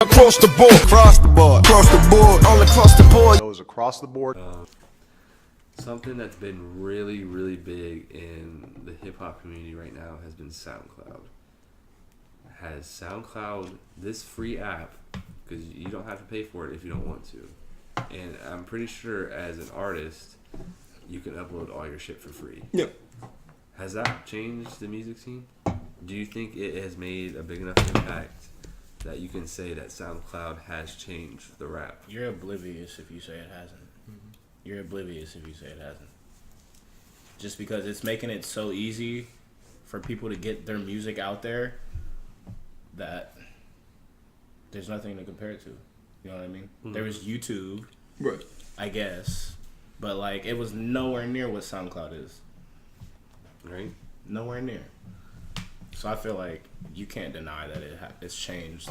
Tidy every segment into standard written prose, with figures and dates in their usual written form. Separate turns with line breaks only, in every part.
Across the board, across the board, across the board, all across the board.
It was across the board.
Something that's been really, really big in the hip hop community right now has been SoundCloud. Has SoundCloud this free app, because you don't have to pay for it if you don't want to. And I'm pretty sure as an artist, you can upload all your shit for free.
Yep.
Has that changed the music scene? Do you think it has made a big enough impact that you can say that SoundCloud has changed the rap?
You're oblivious if you say it hasn't. You're oblivious if you say it hasn't. Just because it's making it so easy for people to get their music out there that there's nothing to compare it to. You know what I mean? Mm-hmm. There was YouTube,
right?
I guess, but like it was nowhere near what SoundCloud is.
Right?
Nowhere near. So I feel like you can't deny that it's changed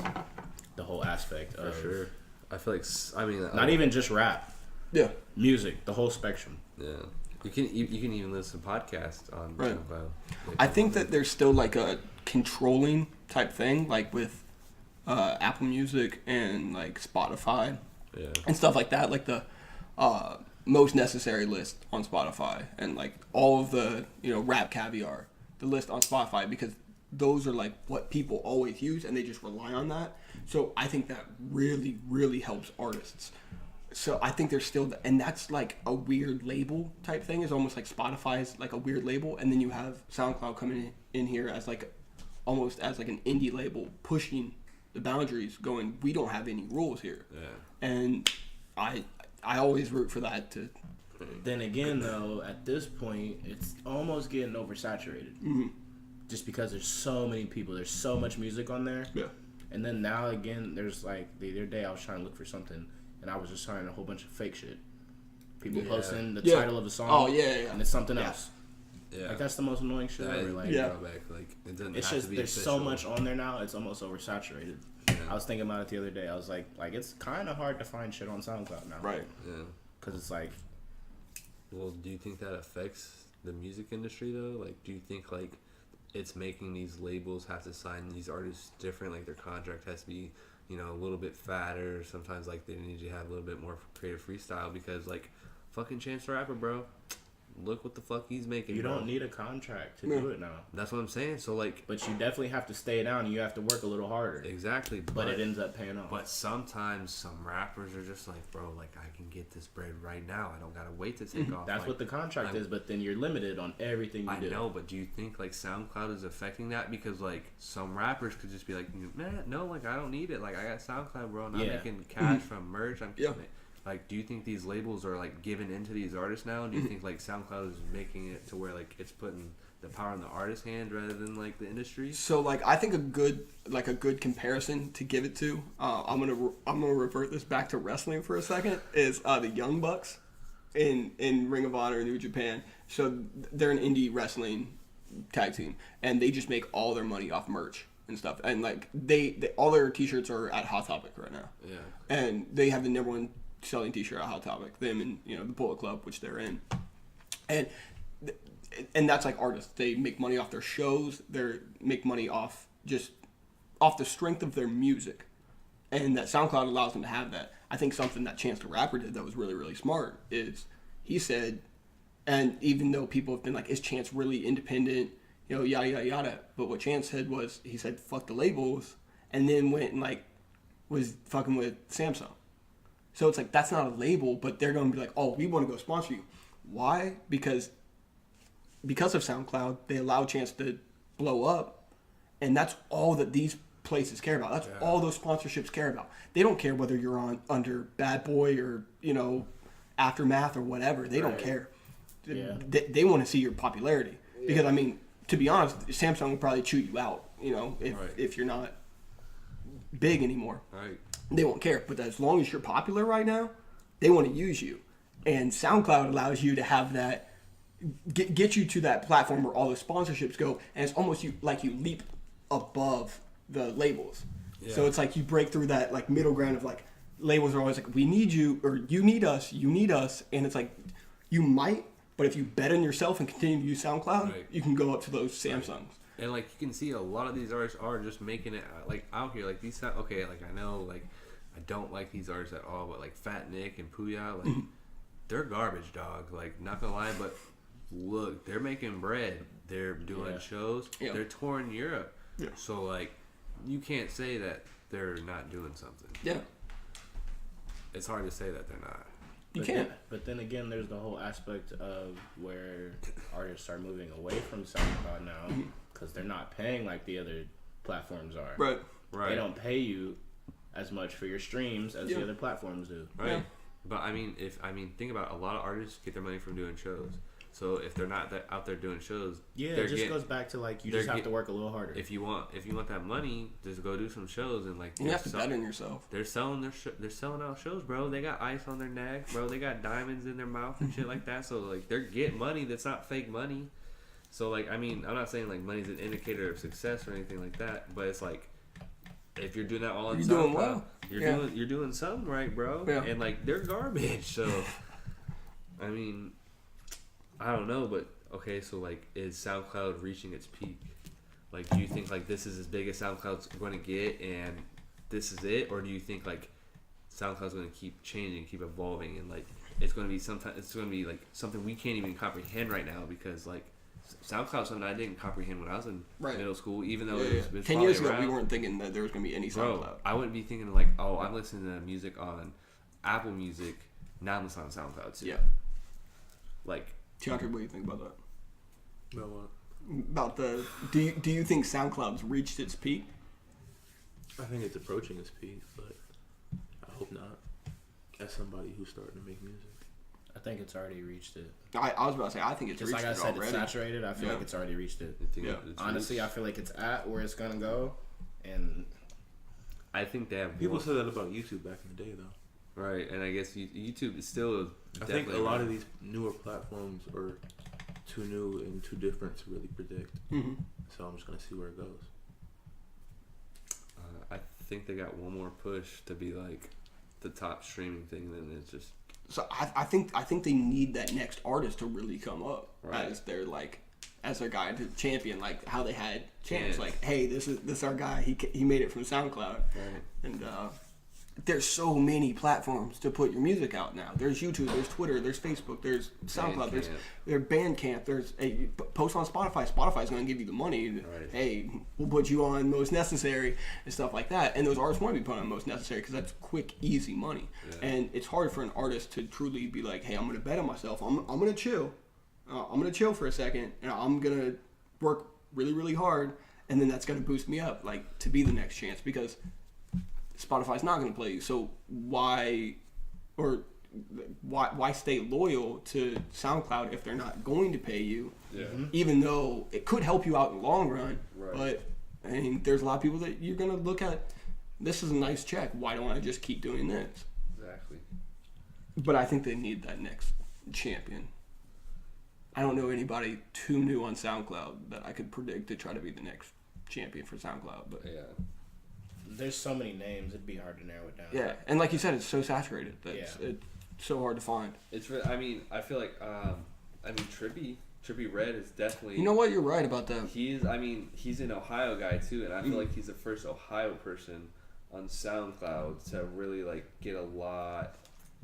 the whole aspect of.
For sure. I feel like
not even just rap.
Yeah.
Music, the whole spectrum.
Yeah. You can even listen to podcasts on
right.
SoundCloud.
I think that there's still like a controlling type thing, like with Apple Music and like Spotify and stuff like that, like the most necessary list on Spotify and like all of the rap caviar, the list on Spotify, because those are like what people always use and they just rely on that. So I think that really, really helps artists. So I think there's still, and that's like a weird label type thing. It's almost like Spotify is like a weird label, and then you have SoundCloud coming in here as like almost as like an indie label pushing the boundaries, going, we don't have any rules here. Yeah. And I always root for that to.
Then again, though, at this point, it's almost getting oversaturated. Mm-hmm. Just because there's so many people, there's so much music on there.
Yeah.
And then now again, there's like the other day I was trying to look for something. And I was just trying a whole bunch of fake shit. People posting the title of the song.
Oh, yeah.
And it's something else.
Yeah.
Like, that's the most annoying shit ever. Like,
it doesn't
it's
have
just,
to be
there's
official.
so much on there now, it's almost oversaturated. Yeah. I was thinking about it the other day. I was like it's kind of hard to find shit on SoundCloud now.
Right.
Yeah.
Because it's like...
Well, do you think that affects the music industry, though? Like, do you think, like, it's making these labels have to sign these artists different? Like, their contract has to be... a little bit fatter. Sometimes, like, they need you to have a little bit more creative freestyle because, like, fucking Chance the Rapper, bro. Look what the fuck he's making.
You don't need a contract to do it now.
That's what I'm saying. So, like...
But you definitely have to stay down and you have to work a little harder.
Exactly.
But it ends up paying off.
But sometimes some rappers are just like, bro, like, I can get this bread right now. I don't gotta wait to take off.
That's
like,
what the contract is, but then you're limited on everything you do.
I know, but do you think, like, SoundCloud is affecting that? Because, like, some rappers could just be like, man, no, like, I don't need it. Like, I got SoundCloud, bro, and I'm making cash from merch. Like, do you think these labels are, like, giving into these artists now? Do you think, like, SoundCloud is making it to where, like, it's putting the power in the artist's hand rather than, like, the industry?
So, like, I think a good comparison to give it to, I'm gonna revert this back to wrestling for a second, is the Young Bucks in Ring of Honor in New Japan. So they're an indie wrestling tag team, and they just make all their money off merch and stuff. And, like, they all their T-shirts are at Hot Topic right now. Yeah. And they have the number one selling T-shirt at Hot Topic, them and the Bullet Club, which they're in, and that's like artists. They make money off their shows. They make money off the strength of their music, and that SoundCloud allows them to have that. I think something that Chance the Rapper did that was really, really smart is he said, and even though people have been like, is Chance really independent, yada yada yada, but what Chance said was he said fuck the labels, and then went and like was fucking with Samsung. So it's like, that's not a label, but they're going to be like, oh, we want to go sponsor you. Why? Because of SoundCloud, they allow Chance to blow up, and that's all that these places care about. That's all those sponsorships care about. They don't care whether you're under Bad Boy or, Aftermath or whatever. They don't care. Yeah. They want to see your popularity. Yeah. Because, I mean, to be honest, Samsung will probably chew you out, if you're not big anymore.
Right.
They won't care, but as long as you're popular right now, they want to use you. And SoundCloud allows you to have that, get you to that platform where all the sponsorships go, and it's almost like you leap above the labels. Yeah. So it's like you break through that like middle ground of like, labels are always like, we need you, or you need us, and it's like, you might, but if you bet on yourself and continue to use SoundCloud, you can go up to those Samsungs.
And like you can see, a lot of these artists are just making it like out here. Like these sound okay. Like I know, like I don't like these artists at all, but like Fat Nick and Puya, like they're garbage, dog. Like not gonna lie, but look, they're making bread. They're doing shows.
Yeah.
They're touring Europe.
Yeah.
So like, you can't say that they're not doing something.
Yeah.
It's hard to say that they're not.
You can't.
But then again, there's the whole aspect of where artists are moving away from SoundCloud now because they're not paying like the other platforms are.
Right.
They don't pay you as much for your streams as the other platforms do.
Right.
Yeah.
But think about it, a lot of artists get their money from doing shows. So if they're not out there doing shows,
it just goes back to like you just have to work a little harder.
If you want that money, just go do some shows and like
you have to bet on yourself.
They're selling they're selling out shows, bro. They got ice on their neck, bro. They got diamonds in their mouth and shit like that. So like they're getting money that's not fake money. So like I'm not saying like money's an indicator of success or anything like that, but it's like if you're doing that all on SoundCloud,
doing well.
you're doing something right, bro.
Yeah.
And like they're garbage. So I mean, I don't know, but okay, so like is SoundCloud reaching its peak? Like do you think like this is as big as SoundCloud's going to get and this is it, or do you think like SoundCloud's going to keep changing, keep evolving, and like it's going to be like something we can't even comprehend right now because like SoundCloud's something I didn't comprehend when I was in middle school, even though it was
10 years ago
around.
we weren't thinking that there was going to be any SoundCloud.
Bro, I wouldn't be thinking like, oh, I'm listening to music on Apple Music, now I'm listening on SoundCloud too.
Yeah.
Like,
Tiantre, what do you think about that?
About what?
About the do you think SoundCloud's reached its peak?
I think it's approaching its peak, but I hope not. As somebody who's starting to make music,
I think it's already reached it.
I was about to say I think it's
Just
reached
like I
it
said,
already.
it's saturated. I feel like it's already reached it. Honestly, I feel like it's at where it's gonna go, and
I think they have
people said that about YouTube back in the day, though.
Right, and I guess YouTube is still.
I think a lot of these newer platforms are too new and too different to really predict.
Mm-hmm.
So I'm just gonna see where it goes.
I think they got one more push to be like the top streaming thing. Then it's just.
So I think they need that next artist to really come up as their guy to champion, like how they had champs. Like, hey, this is our guy. He made it from SoundCloud,
Right.
and there's so many platforms to put your music out now. There's YouTube, there's Twitter, there's Facebook, there's SoundCloud, there's Bandcamp, there's a post on Spotify. Spotify's going to give you the money.
Right.
Hey, we'll put you on Most Necessary and stuff like that. And those artists want to be put on Most Necessary because that's quick, easy money. Yeah. And it's hard for an artist to truly be like, hey, I'm going to bet on myself. I'm going to chill. I'm going to chill for a second, and I'm going to work really, really hard, and then that's going to boost me up, like, to be the next chance, because Spotify's not going to play you. So why stay loyal to SoundCloud if they're not going to pay you?
Yeah.
Even though it could help you out in the long run.
Right.
But I mean, there's a lot of people that you're going to look at. This is a nice check. Why don't I just keep doing this?
Exactly.
But I think they need that next champion. I don't know anybody too new on SoundCloud that I could predict to try to be the next champion for SoundCloud. But
yeah.
There's so many names, it'd be hard to narrow it down.
Yeah, and like you said, it's so saturated that it's so hard to find.
It's really, I feel like Trippie Redd is definitely.
You know what? You're right about that.
He's an Ohio guy too, and I feel like he's the first Ohio person on SoundCloud to really like get a lot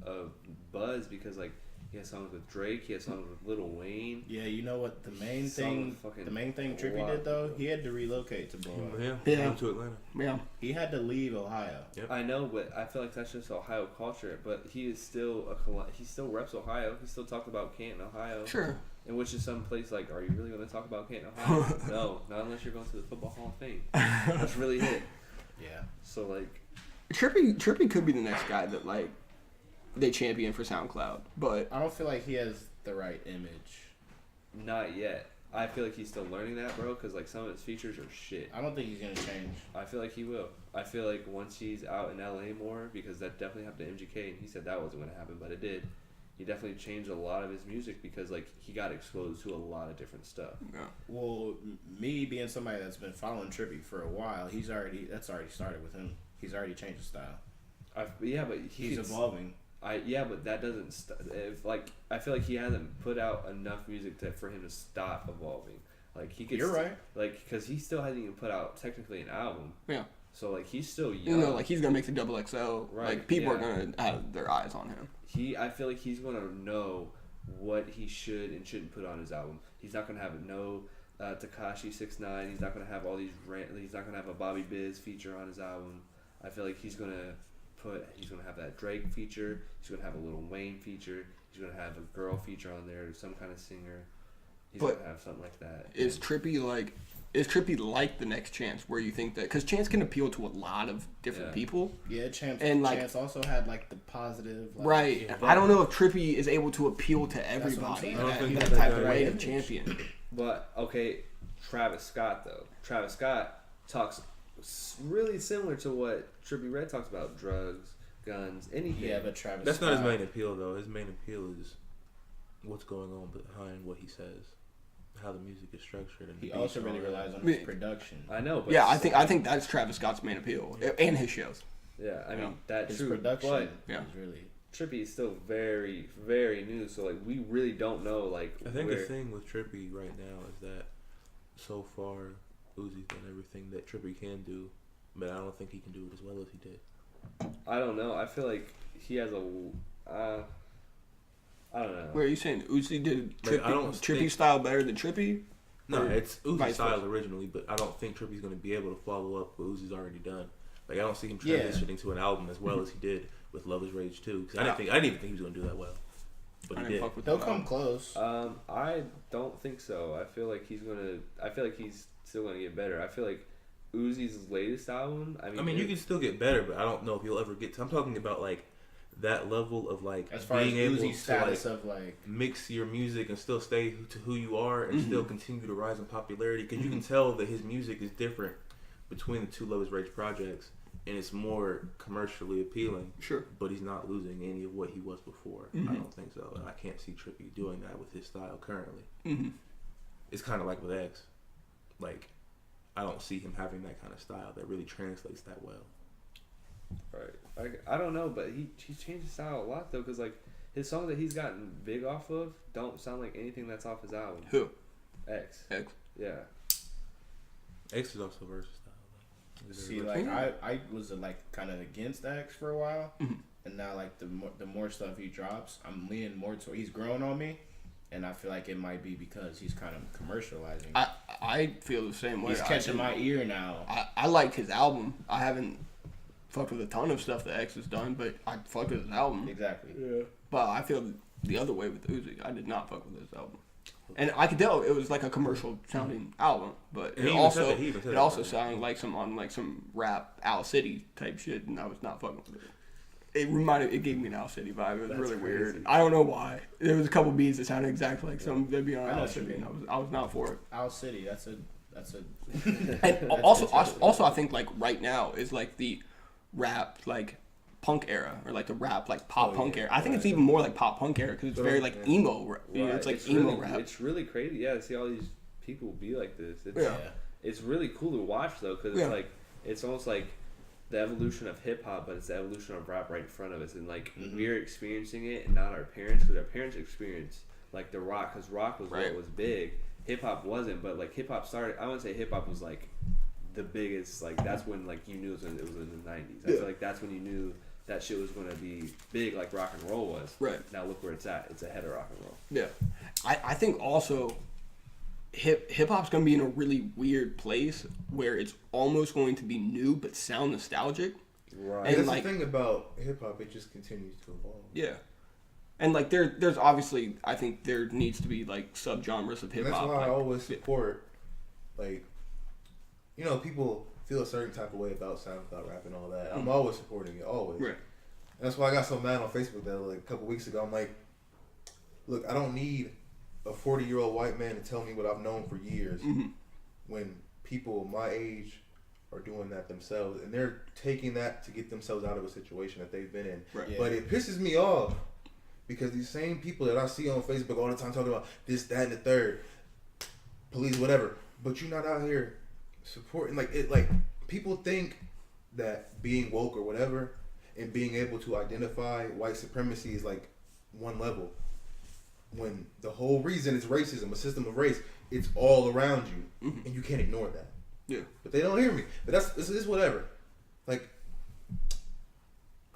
of buzz because like he has songs with Drake, he has songs with Lil Wayne.
Yeah, you know what the main thing Trippie did though? He had to relocate to blow up.
Yeah. To Atlanta.
Yeah.
He had to leave Ohio.
Yep.
I know, but I feel like that's just Ohio culture. But he is still he still reps Ohio. He still talked about Canton, Ohio.
Sure.
And which is some place like, are you really going to talk about Canton, Ohio? No, not unless you're going to the Football Hall of Fame. That's really it.
Yeah.
So like,
Trippie could be the next guy that like they champion for SoundCloud, but
I don't feel like he has the right image.
Not yet. I feel like he's still learning that, bro, because like some of his features are shit.
I don't think he's gonna change.
I feel like he will. I feel like once he's out in LA more, because that definitely happened to MGK, and he said that wasn't gonna happen, but it did. He definitely changed a lot of his music because like he got exposed to a lot of different stuff.
yeah.
Well, me being somebody that's been following Trippie for a while, that's already started with him. He's already changed his style.
But
He's evolving.
But that doesn't. I feel like he hasn't put out enough music for him to stop evolving. Like he could.
You're right.
Like because he still hasn't even put out technically an album.
Yeah.
So like he's still young.
You know, like he's gonna make the XXL.
Right,
Like people
yeah.
are gonna have their eyes on him.
I feel like he's gonna know what he should and shouldn't put on his album. He's not gonna have no Tekashi 6ix9ine. He's not gonna have all these he's not gonna have a Bobby Biz feature on his album. I feel like he's gonna have that Drake feature. He's gonna have a Lil Wayne feature. He's gonna have a girl feature on there, some kind of singer. He's gonna have something like that.
Is Trippy like the next Chance, where you think that because Chance can appeal to a lot of different people?
Yeah, Chance also had like the positive. Like,
Right.
yeah,
I don't know if Trippy is able to appeal to everybody
saying.
in that type of way of champion.
But okay, Travis Scott though. Travis Scott talks really similar to what Trippie Redd talks about: drugs, guns, anything.
Yeah, but Travis.
That's
Scott,
not his main appeal though. His main appeal is what's going on behind what he says, how the music is structured, and
he also really relies on
I mean,
his production.
I know, but
Yeah, I think that's Travis Scott's main appeal and his shows.
yeah, I mean that's
His
true.
production
But
Yeah.
is really.
Trippie is still very, very new, so like we really don't know like.
I think
where,
the thing with Trippie right now is that so far Uzi's done everything that Trippie can do, but I don't think he can do it as well as he did.
I don't know. I feel like he has a. I don't know.
Where are you saying Uzi did
Like, I don't
Trippy
think-
style better than Trippy?
No,
Or
it's Uzi's
vice
style
versa?
originally, but I don't think Trippie's going to be able to follow up what Uzi's already done. Like I don't see him
Yeah.
transitioning to an album as well as he did with Love Is Rage 2. Because I didn't even think he was going to do that well, but
I
he
didn't
did.
fuck with
He'll
that
come
album.
close.
I don't think so. I feel like he's still gonna get better. I feel like Uzi's latest album. I mean,
you can still get better, but I don't know if you'll ever get to. I'm talking about like that level of like
As far as
being able
Uzi's
to
status
like
of like.
mix your music and still stay to who you are and still continue to rise in popularity, because you can tell that his music is different between the two Love Is Rage projects, and it's more commercially appealing.
Sure.
But he's not losing any of what he was before. I don't think so, and I can't see Trippie doing that with his style currently. It's kind of like with X. Like, I don't see him having that kind of style that really translates that well.
right. I don't know, but he's changed his style a lot though, because like his songs that he's gotten big off of don't sound like anything that's off his album.
Who?
X.
X.
Yeah.
X is also versatile.
See, like I was like kind of against X for a while, and now like the more stuff he drops, I'm leaning more toward. He's growing on me, and I feel like it might be because he's kind of commercializing.
I feel the same way.
He's catching my ear now.
I liked his album. I haven't fucked with a ton of stuff that X has done, but I fucked with his album.
Exactly.
Yeah.
But I feel the other way with Uzi. I did not fuck with his album. And I could tell it was like a commercial sounding album, but
And
it
he even said that,
also
right?
sounded like some rap Owl City type shit, and I was not fucking with it. It gave me an Owl City vibe. It was
That's
really weird.
crazy.
I don't know why. There was a couple beats that sounded exactly like some that'd be on
I know
Owl
what you
City,
mean.
and I was not for it.
Owl City. That's a.
And also, I think like right now is like the rap like punk era, or like the rap like pop punk era. I think it's even more like pop punk era because it's very like emo. You know, it's like emo
really,
rap.
It's really crazy. Yeah, to see all these people be like this. It's,
Yeah.
It's really cool to watch though, because
Yeah.
it's like it's almost like the evolution of hip hop, but it's the evolution of rap right in front of us, and like we're experiencing it, and not our parents, because our parents experienced like the rock, because rock was
Right.
what was big. Hip hop wasn't, but like hip hop started. I wouldn't say hip hop was like the biggest. Like that's when like you knew it was in the 90s. I feel like that's when you knew that shit was going to be big, like rock and roll was.
Right.
Now look where it's at. It's ahead of rock and roll.
Yeah, I think also hip hop's gonna be in a really weird place where it's almost going to be new but sound nostalgic.
Right.
And
That's
like
the thing about hip hop; it just continues to evolve.
yeah, and like there's obviously I think there needs to be like subgenres of hip
And that's
hop.
why
Like,
I always support, like, you know, people feel a certain type of way about SoundCloud rap and all that. I'm always supporting it, always.
Right.
And that's why I got so mad on Facebook that like a couple weeks ago. I'm like, look, I don't need a 40-year-old white man to tell me what I've known for years. When people my age are doing that themselves, and they're taking that to get themselves out of a situation that they've been in.
Right.
Yeah.
But it pisses me off because these same people that I see on Facebook all the time talking about this, that, and the third, police, whatever, but you're not out here supporting. Like it, like people think that being woke or whatever and being able to identify white supremacy is like one level. when the whole reason is racism, a system of race, it's all around you, and you can't ignore that.
Yeah.
But they don't hear me. But it's whatever. Like,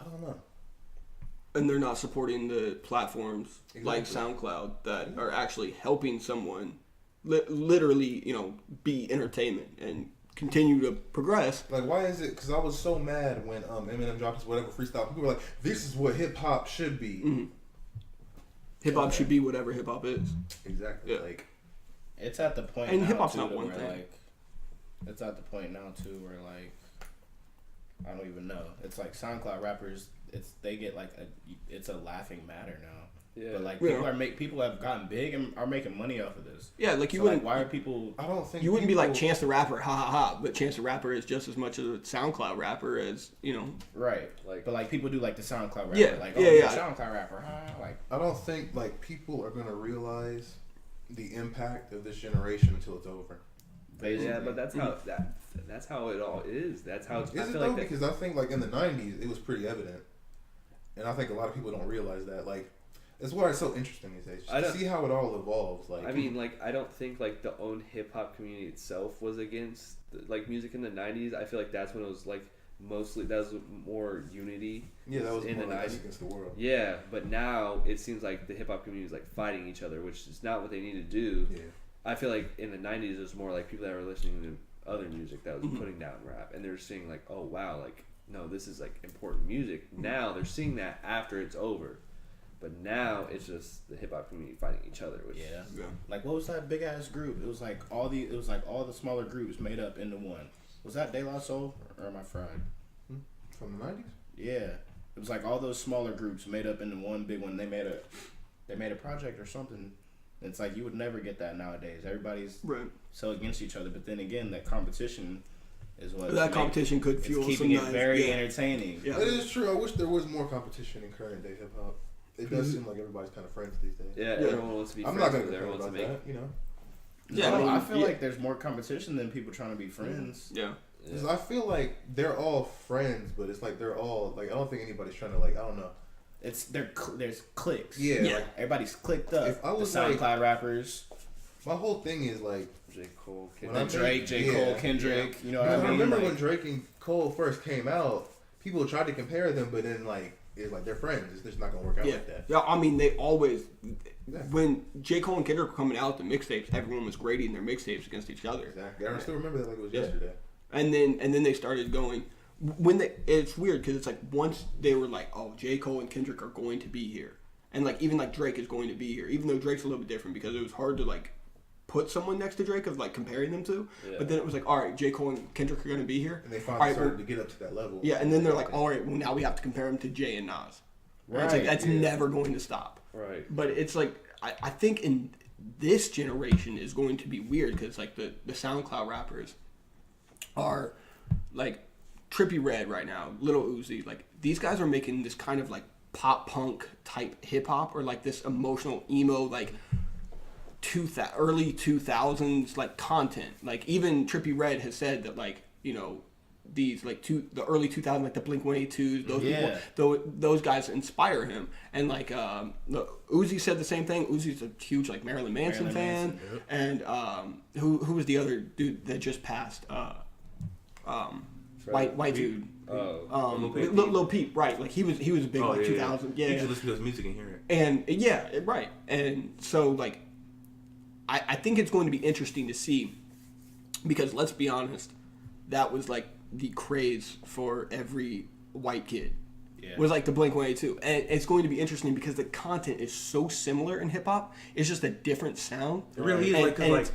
I don't know.
And they're not supporting the platforms like
Exactly.
SoundCloud that are actually helping someone literally, be entertainment and continue to progress.
Like, why is it? Because I was so mad when Eminem dropped his whatever freestyle. People were like, "This is what hip hop should be."
Mm-hmm. Hip hop should be whatever hip hop is.
Exactly.
Yeah.
Like,
It's at the point
And
now,
hip-hop's
too,
not
to
one
where,
thing.
Like, it's at the point now too where like I don't even know. It's like SoundCloud rappers. They get like it's a laughing matter now.
Yeah.
But like
Yeah.
people have gotten big and are making money off of this.
Yeah, like you
So,
wouldn't.
like, why are people?
I don't think
You wouldn't be
people-
like Chance the Rapper, ha ha ha, but Chance the Rapper is just as much a SoundCloud rapper as,
Right.
Like-
But like people do like the SoundCloud rapper.
Yeah,
Like,
yeah,
you're
yeah.
a SoundCloud rapper. Huh? Like,
I don't think like people are gonna realize the impact of this generation until it's over.
basically.
Yeah, but that's how that's how it all is. That's how it's.
Is
I
it
feel
though?
like that,
Because I think like in the '90s it was pretty evident, and I think a lot of people don't realize that. Like, that's why it's so interesting these days.
I
To
don't-
see how it all evolves. Like,
I mean, like I don't think like the own hip hop community itself was against like music in the '90s. I feel like that's when it was like mostly that was more unity.
yeah, that was
in
more
the
like us
90s.
against the world.
Yeah, but now it seems like the hip hop community is like fighting each other, which is not what they need to do.
Yeah.
I feel like in the '90s it was more like people that were listening to other music that was
Mhm.
putting down rap, and they're seeing like, oh wow, like no, this is like important music. Now they're seeing that after it's over, but now it's just the hip hop community fighting each other. Which
Yeah.
Yeah.
Like, what was that big ass group? It was like all the smaller groups made up into one. Was that De La Soul or am I fried?
From the '90s.
Yeah. It was like all those smaller groups made up into one big one. They made a project or something. It's like you would never get that nowadays. Everybody's
Right.
so against each other, but then again, that competition is what
That competition could
it's
fuel
keeping
some
it
nice,
very
yeah.
entertaining.
Yeah.
It is true. I wish there was more competition in current day hip hop. It does seem like everybody's kind of friends these days.
yeah,
Yeah.
everyone wants to be
I'm
friends
not gonna
with
complain
everyone wants to
about
make.
that,
Yeah,
No,
I mean,
I feel
yeah.
like there's more competition than people trying to be friends.
Yeah.
Because I feel like they're all friends, but it's like they're all like I don't think anybody's trying to like I don't know.
There's cliques.
Yeah.
Yeah.
Like, everybody's clicked up.
If I was
the SoundCloud rappers,
My whole thing is like
J. Cole,
When
Kendrick.
I
Drake, J.
Yeah.
Cole, Kendrick. You know what
because
I
I
mean?
remember
Like,
when Drake and Cole first came out, people tried to compare them, but then like it's like they're friends. It's just not gonna work out
Yeah.
like that.
Yeah, I mean, they always.
Yeah.
When J. Cole and Kendrick were coming out with the mixtapes, everyone was grading their mixtapes against each other.
Exactly. I still remember that like it was
Yeah.
yesterday.
And then they started going. It's weird because it's like once they were like, oh, J. Cole and Kendrick are going to be here, and like even like Drake is going to be here, even though Drake's a little bit different because it was hard to like put someone next to Drake of like comparing them to.
Yeah.
But then it was like, all right, J. Cole and Kendrick are going to be here.
And they finally
All right,
started
well,
to get up to that level.
yeah, and then they're like, all right, well now we have to compare him to Jay and Nas. Right? It's like
Right,
that's
yeah.
never going to stop.
Right.
But it's like I think in this generation is going to be weird because like the SoundCloud rappers are like Trippie Redd right now, Lil Uzi, like these guys are making this kind of like pop punk type hip hop or like this emotional emo like early 2000s like content. Like even Trippie Redd has said that like these like the early 2000s like the Blink-182s those
Yeah.
people those guys inspire him and like Uzi said the same thing. Uzi's a huge like Marilyn Manson fan. And who was the other dude that just passed white dude Lil Peep, right? Like he was a big 2000
You can listen to his music and hear it.
and yeah, right. And so like I think it's going to be interesting to see because let's be honest, that was like the craze for every white kid.
Yeah.
Was like the Blink-182, and it's going to be interesting because the content is so similar in hip hop. It's just a different sound.
It really is
And-
like, cause
and
like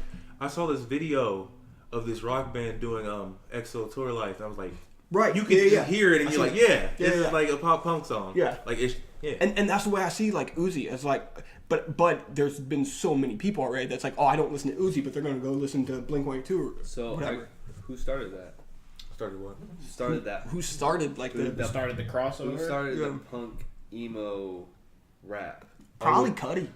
I saw this video of this rock band doing EXO Tour Life. And I was like,
right,
you can just hear it and you're like, yeah, this
yeah.
is like a pop punk song.
Yeah.
like it's yeah.
And that's the way I see like Uzi as like, but there's been so many people already that's like, oh, I don't listen to Uzi, but they're gonna go listen to Blink-182 or
So
whatever.
who started that?
Started what?
Started that?
Who started like
Who started the crossover?
Who started
Yeah.
the punk emo rap?
probably Cudi.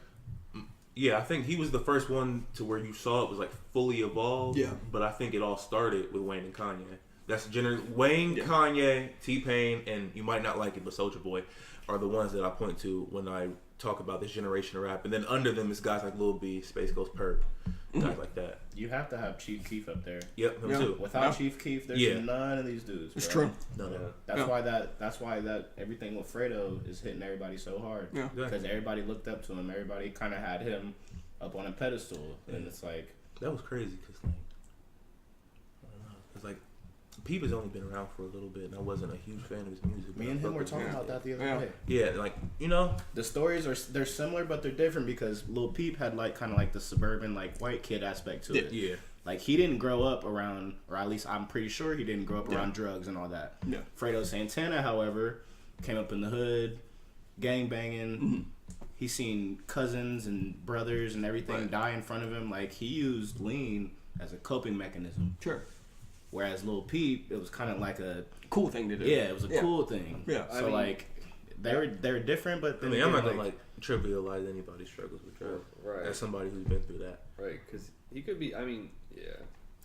Yeah, I think he was the first one to where you saw it was like fully evolved.
Yeah.
But I think it all started with Wayne and Kanye. That's Wayne, Kanye, T-Pain, and you might not like it, but Soulja Boy are the ones that I point to when I talk about this generation of rap. And then under them is guys like Lil B, Space Ghost Perp, guys like that.
You have to have Chief Keef up there.
Yep, him too.
Without Chief Keef, there's none of these dudes.
It's
bro.
true.
No.
That's why that everything with Fredo is hitting everybody so hard.
Yeah.
Because everybody looked up to him. Everybody kind of had him up on a pedestal, and it's like
that was crazy because like I don't know, it's like Peep has only been around for a little bit, and I wasn't a huge fan of his music.
me and him were talking about that the other day.
Yeah, like you know,
The stories they're similar, but they're different because Lil Peep had like kind of like the suburban like white kid aspect to it.
Yeah.
Like he didn't grow up around, or at least I'm pretty sure he didn't grow up around drugs and all that.
Yeah.
Fredo Santana, however, came up in the hood, gang banging.
Mm-hmm.
He's seen cousins and brothers and everything die in front of him. Like he used lean as a coping mechanism.
Sure.
Whereas Lil Peep, it was kind of like a
Cool thing to do.
yeah, it was a cool thing.
Yeah.
So like they're different, but then
I'm not
again,
gonna like trivialize anybody's struggles with drugs.
Right.
As somebody who's been through that.
Right, because he could be. I mean, yeah.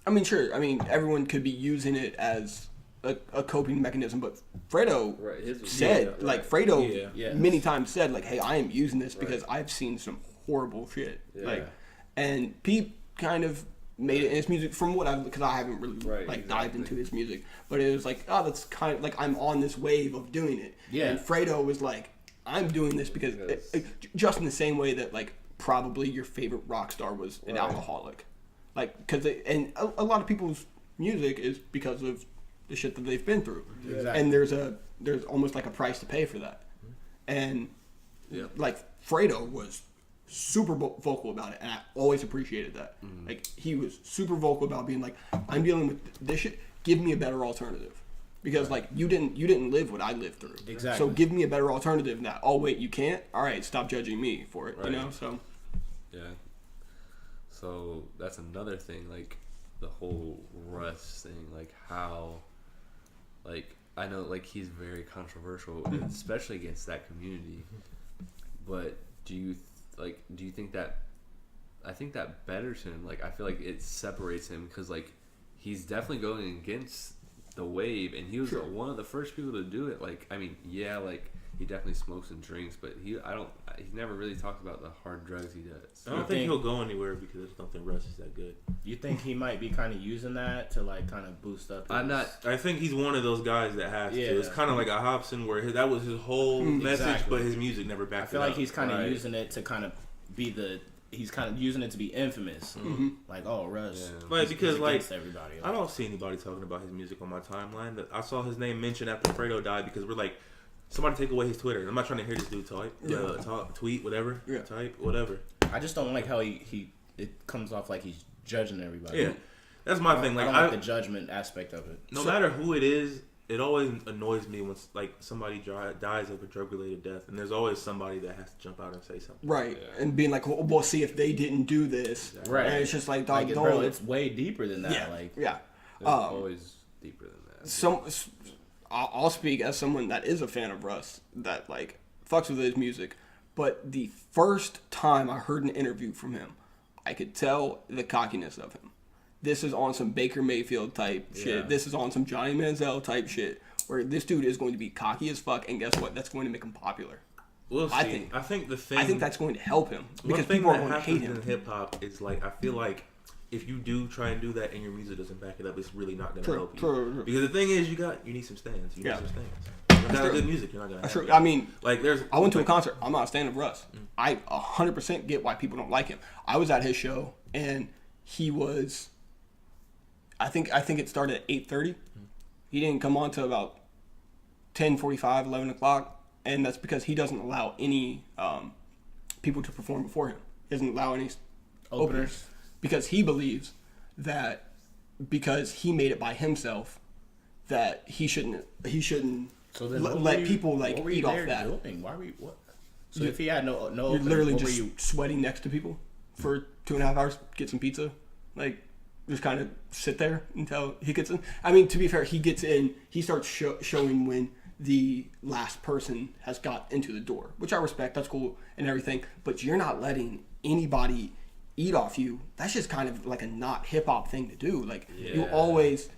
I mean, sure. I mean, everyone could be using it as a coping mechanism, but Fredo
Right. His was,
said, like, Fredo
Yeah.
many times said, like, hey, I am using this because I've seen some horrible shit.
Yeah.
Like, and Pete kind of made it in his music from what because I haven't really dived into his music, but it was like, oh, that's kind of like I'm on this wave of doing it.
Yeah.
And Fredo was like, I'm doing this because just in the same way that like probably your favorite rock star was an alcoholic, like because a lot of people's music is because of the shit that they've been through, and there's almost like a price to pay for that, and like Fredo was super vocal about it, and I always appreciated that. Like he was super vocal about being like, I'm dealing with this shit, give me a better alternative, because like you didn't live what I lived through.
Exactly.
So give me a better alternative than that. Oh wait, you can't? All right, stop judging me for it.
Right.
You know. So
Yeah. So that's another thing, like the whole Russ thing, like how, like I know, like he's very controversial, especially against that community. But do you think that? I think that betters him. Like I feel like it separates him because like he's definitely going against the wave, and he was one of the first people to do it. Like I mean, yeah, like he definitely smokes and drinks, but he never really talks about the hard drugs he does.
I don't think he'll go anywhere because I don't think Russ is that good.
You think he might be kind of using that to like kind of boost up?
I think he's one of those guys that has to. It's kind of like a Hobson where that was his whole message, but his music never backed it up.
I feel like he's kind of using it to kind of be he's kind of using it to be infamous. Like, oh, Russ.
Yeah. Like, because, like,
everybody.
I don't see anybody talking about his music on my timeline. I saw his name mentioned after Fredo died because we're like, somebody take away his Twitter. I'm not trying to hear this dude tweet, whatever. Type, whatever.
I just don't like how it comes off like he's judging everybody.
Yeah. That's my thing. Like,
I don't like the judgment aspect of it.
No matter who it is, it always annoys me when like somebody dies of a drug-related death, and there's always somebody that has to jump out and say something.
right, and being like, well, see if they didn't do this,
Right?
And it's just like, dog,
Like,
don't.
bro, it's way deeper than that.
Yeah,
Like,
yeah.
It's always deeper than that.
I'll speak as someone that is a fan of Russ, that like fucks with his music, but the first time I heard an interview from him, I could tell the cockiness of him. This is on some Baker Mayfield type shit. This is on some Johnny Manziel type shit, where this dude is going to be cocky as fuck, and guess what? That's going to make him popular.
We'll see. I think
that's going to help him because
one thing
people are
that
going to hate
happens
him.
in hip hop is like I feel like if you do try and do that and your music doesn't back it up, it's really not going to help you.
True.
Because the thing is, you need some stands. You need some stands. You got good music, you're not going to have it.
I mean,
like
I went to a concert. I'm not a fan of Russ. I 100% get why people don't like him. I was at his show and he was. I think it started at 8:30. He didn't come on till about 10:45, 11 o'clock, and that's because he doesn't allow any people to perform before him. He doesn't allow any openers because he believes that because he made it by himself that he shouldn't
so then
let people like eat off that.
Doing? Why were you what? So if he had no
You're literally just sweating next to people for 2.5 hours, get some pizza, like. Just kind of sit there until he gets in. I mean, to be fair, he gets in. He starts showing when the last person has got into the door, which I respect. That's cool and everything. But you're not letting anybody eat off you. That's just kind of like a not hip hop thing to do. Like you always,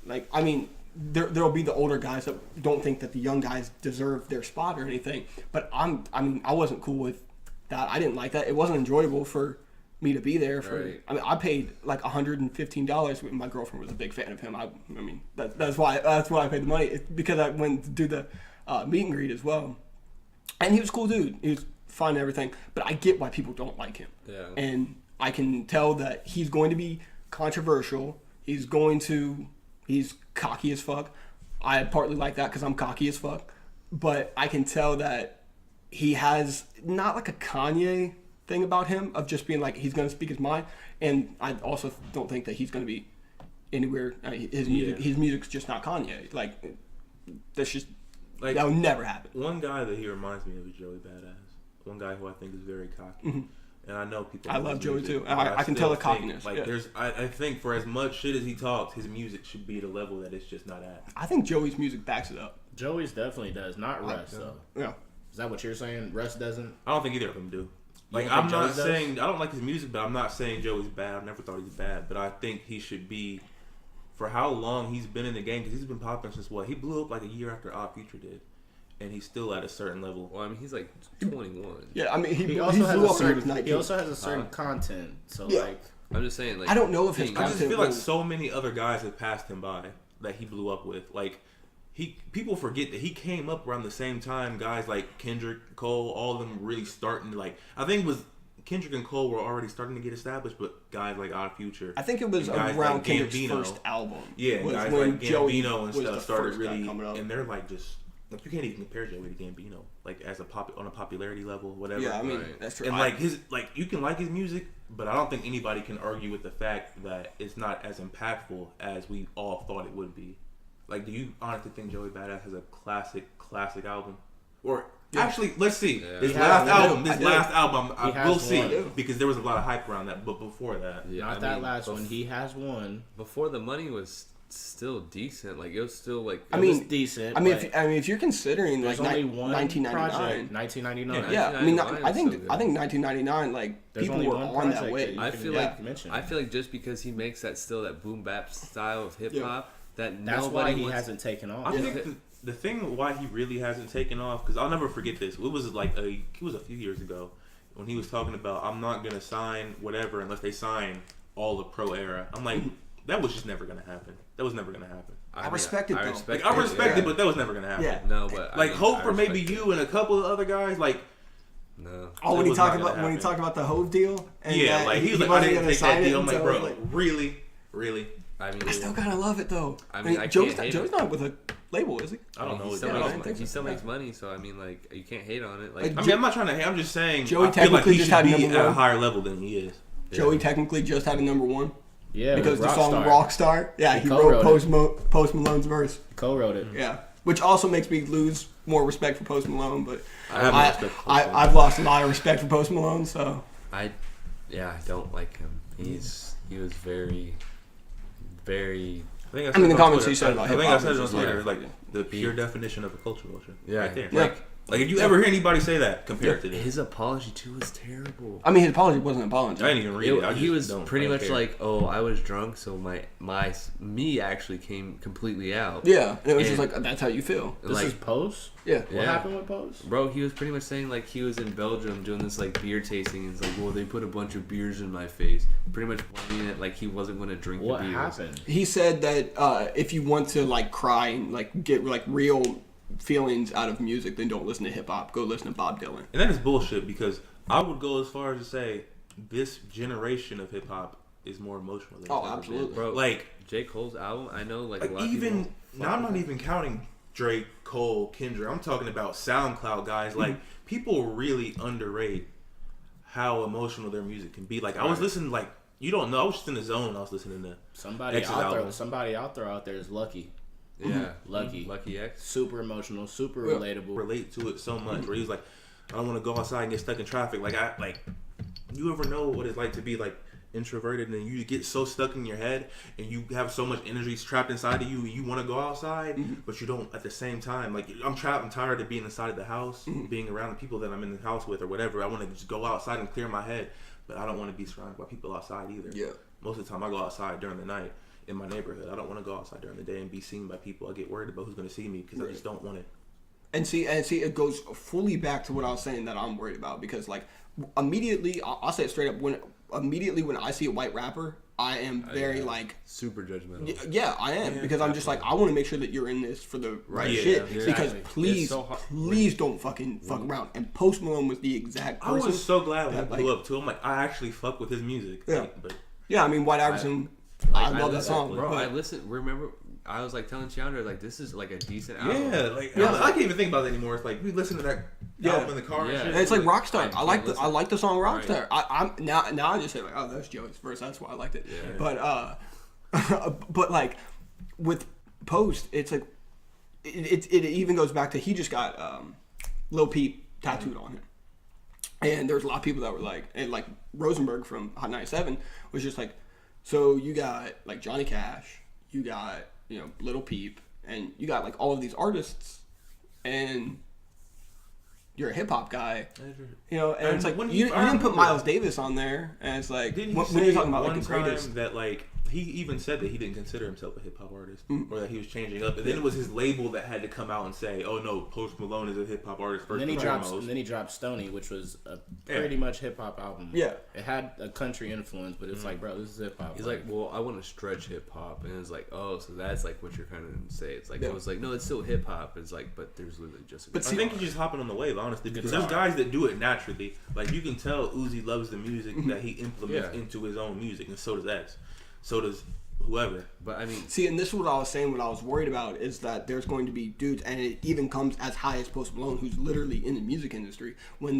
Like, I mean, there'll be the older guys that don't think that the young guys deserve their spot or anything. But I wasn't cool with that. I didn't like that. It wasn't enjoyable for me to be there.
Right.
I mean, I paid like $115. My girlfriend was a big fan of him. I mean, that's why I paid the money. It's because I went to do the meet and greet as well. And he was a cool dude. He was fine and everything. But I get why people don't like him.
Yeah.
And I can tell that he's going to be controversial. He's cocky as fuck. I partly like that because I'm cocky as fuck. But I can tell that he has not like a Kanye thing about him of just being like he's going to speak his mind. And I also don't think that he's going to be anywhere. His music's just not Kanye. Like, that's just, that would never happen.
One guy that he reminds me of is Joey Badass. One guy who I think is very cocky.
Mm-hmm.
And I know people.
I love Joey too. I can tell the cockiness.
Like, I think for as much shit as he talks, his music should be at a level that it's just not at.
I think Joey's music backs it up.
Joey's definitely does, not Russ though.
Yeah.
Is that what you're saying? Russ doesn't?
I don't think either of them do. Like,
don't
I'm
think
not
Joey does?
saying I don't like his music, but I'm not saying Joey's bad. I've never thought he's bad, but I think he should be. For how long he's been in the game, because he's been popping since what? He blew up like a year after Odd Future did, and he's still at a certain level.
Well, I mean, he's like 21.
Yeah, I mean, he
He
blew
also
up
has
when
a
he
certain.
was 19.
He also has a certain content. So
Yeah.
like,
I'm just saying, like,
I don't know if his
being-
I just
content
feel like
will-
so many other guys have passed him by that he blew up with. Like, people forget that he came up around the same time guys like Kendrick, Cole, all of them really starting to, like, I think it was Kendrick and Cole were already starting to get established, but guys like Odd Future.
I think it was
and guys
around
like
Kendrick's
Gambino.
first album.
Yeah,
was
guys
when
like
Joey
Gambino and
was
stuff
the
started
first guy
really,
coming up.
and they're like just like you can't even compare Joey to Gambino, like as on a popularity level, whatever.
Yeah, I mean,
Right.
that's true.
And like you can like his music, but I don't think anybody can argue with the fact that it's not as impactful as we all thought it would be. Like, do you honestly think Joey Badass has a classic album? Or actually, let's see.
Yeah.
This
He
last
has
album,
one.
I
He
will
has
see
one.
because there was a lot of hype around that. But before that,
Yeah,
not
I
that
mean,
last one. He has one.
Before the money was still decent. Like, it was still like.
I
It
mean,
was decent.
I mean,
but
if you're considering like
there's only one
1999,
project, 1999.
yeah, I mean,
1999
I
was
think
so good.
I think 1999, like
There's
people
only
were
one
on
project
that wave.
that
I
you
feel
can
like
mention.
I feel like just because he makes that still that boom bap style of hip hop, that
That's
nobody
why he
wants.
hasn't taken off.
I think the thing why he really hasn't taken off, because I'll never forget this. It was like it was a few years ago when he was talking about I'm not gonna sign whatever unless they sign all the pro era. I'm like, that was just never gonna happen. That was never gonna happen.
I respect it, though.
Like, I respect it, but that was never gonna happen.
Yeah.
No, but
Like,
I mean,
hope
I
for maybe
respect
you and a couple of other guys. Like,
No.
Oh, when
It
he
was
talked
not gonna
about when he
happen.
talked about the Hove deal, and
yeah,
that
like he was like, I
wasn't
didn't
gonna
take
sign
that
it
deal. I'm like,
until,
bro, really?
I mean,
I still kind of love it though.
I mean, I
Joe's
can't hate
Joe's
it.
not with a label, is he?
I don't know.
He
what
still,
that
I
makes,
don't think
he
so.
still
Yeah.
makes money, so I mean, like, you can't hate on it. Like,
Like,
I mean, I'm not trying to hate. I'm just saying.
Joey
I feel like
technically
he
just
should
had
be
number
at a
one.
higher level than he is.
Joey technically just had a number one
Yeah,
because the
with
song
Rockstar.
Rockstar. Yeah,
He
he
co-wrote
wrote Post Malone's verse.
Co-wrote it.
Yeah, which also makes me lose more respect for Post Malone. But
I have no respect for Post Malone.
I've lost a lot of respect for Post Malone. So
I don't like him. He was very.
I
I mean, the
on
comments
Twitter.
he said about
I think I
hip-hop
said it
is
on
just
Twitter.
like-
Like the pure definition of a culture vulture.
Yeah.
Right there.
Yeah.
Like if you ever hear anybody say that, compare it to this.
His apology too was terrible.
I mean, his apology wasn't an apology.
I didn't even read it. I
He
just
was
don't
pretty much
care.
like, "Oh, I was drunk, so me actually came completely out."
Yeah, and it was just
And-
like that's how you feel.
This
Like,
is Pose?
Yeah.
What
Yeah.
happened with Pose?
bro, he was pretty much saying like he was in Belgium doing this like beer tasting, and it's like, "Well, they put a bunch of beers in my face," pretty much pointing it like he wasn't going to drink
What
the beers.
happened?
He said that if you want to like cry and like get like real feelings out of music, then don't listen to hip hop. Go listen to Bob Dylan.
And that is bullshit because I would go as far as to say this generation of hip hop is more emotional than
Oh,
it's ever
absolutely.
been.
Bro,
Like
J. Cole's album, I know like a lot of
even
people
now, I'm not even counting Drake, Cole, Kendrick. I'm talking about SoundCloud guys. Like people really underrate how emotional their music can be. Like I was listening, like you don't know. I was just in the zone. I was listening to
Somebody
X's
out there,
album.
somebody out there is lucky.
Yeah,
Lucky.
Lucky X.
Super emotional, super
Yeah.
relatable.
relate to it so much. Where he was like, I don't want to go outside and get stuck in traffic. Like you ever know what it's like to be like introverted and you get so stuck in your head and you have so much energy trapped inside of you and you want to go outside but you don't at the same time. Like I'm tired of being inside of the house, being around the people that I'm in the house with or whatever. I want to just go outside and clear my head, but I don't want to be surrounded by people outside either.
Yeah.
Most of the time I go outside during the night. in my neighborhood. I don't want to go outside during the day and be seen by people. I get worried about who's going to see me because I just don't want it.
And see, it goes fully back to what I was saying that I'm worried about, because like immediately, I'll say it straight up, when I see a white rapper, I am very like
super judgmental.
Yeah, I am, because I'm just like, I want to make sure that you're in this for the right shit.
exactly.
Because please don't fucking fuck around. And Post Malone was the exact person.
I was so glad when
that,
he blew up too. I'm like, I actually fuck with his music.
Yeah,
Like, but
yeah. I mean, White Iverson. I love that song,
bro.
but,
I listened. Remember, I was like telling Chandra, like, this is like a decent album.
yeah, like I can't even think about it anymore. It's like we listen to that album in the car. And shit.
And it's like Rockstar. I like the song Rockstar.
Right.
I'm now I just say like, oh, that's Joey's verse. That's why I liked it.
Yeah.
But but like with Post, it's like it even goes back to, he just got Lil Peep tattooed on him, and there's a lot of people that were like, and like Rosenberg from Hot 97 was just like, so you got like Johnny Cash, you got Lil Peep, and you got like all of these artists, and you're a hip hop guy, and it's like you didn't put Miles Davis on there, and it's like
Didn't
when
say
you're talking about
one
like the
time
greatest.
that like he even said that he didn't consider himself a hip hop artist, or that he was changing up, and then it was his label that had to come out and say, "Oh no, Post Malone is a hip hop artist." First
And
and
then he dropped Stoney, which was a pretty much hip hop album.
Yeah,
it had a country influence, but it's like, bro, this is hip hop.
He's like, well, I want to stretch hip hop, and it's like, oh, so that's like what you're kind of say. It's like,
Yeah.
it was like, no, it's still hip hop. It's like, but there's literally just.
I think he's just hopping on the wave, honestly, because there's guys that do it naturally. Like you can tell Uzi loves the music that he implements into his own music, and so does X. So does whoever. But I mean,
see, and this is what I was saying. What I was worried about is that there's going to be dudes, and it even comes as high as Post Malone, who's literally in the music industry, when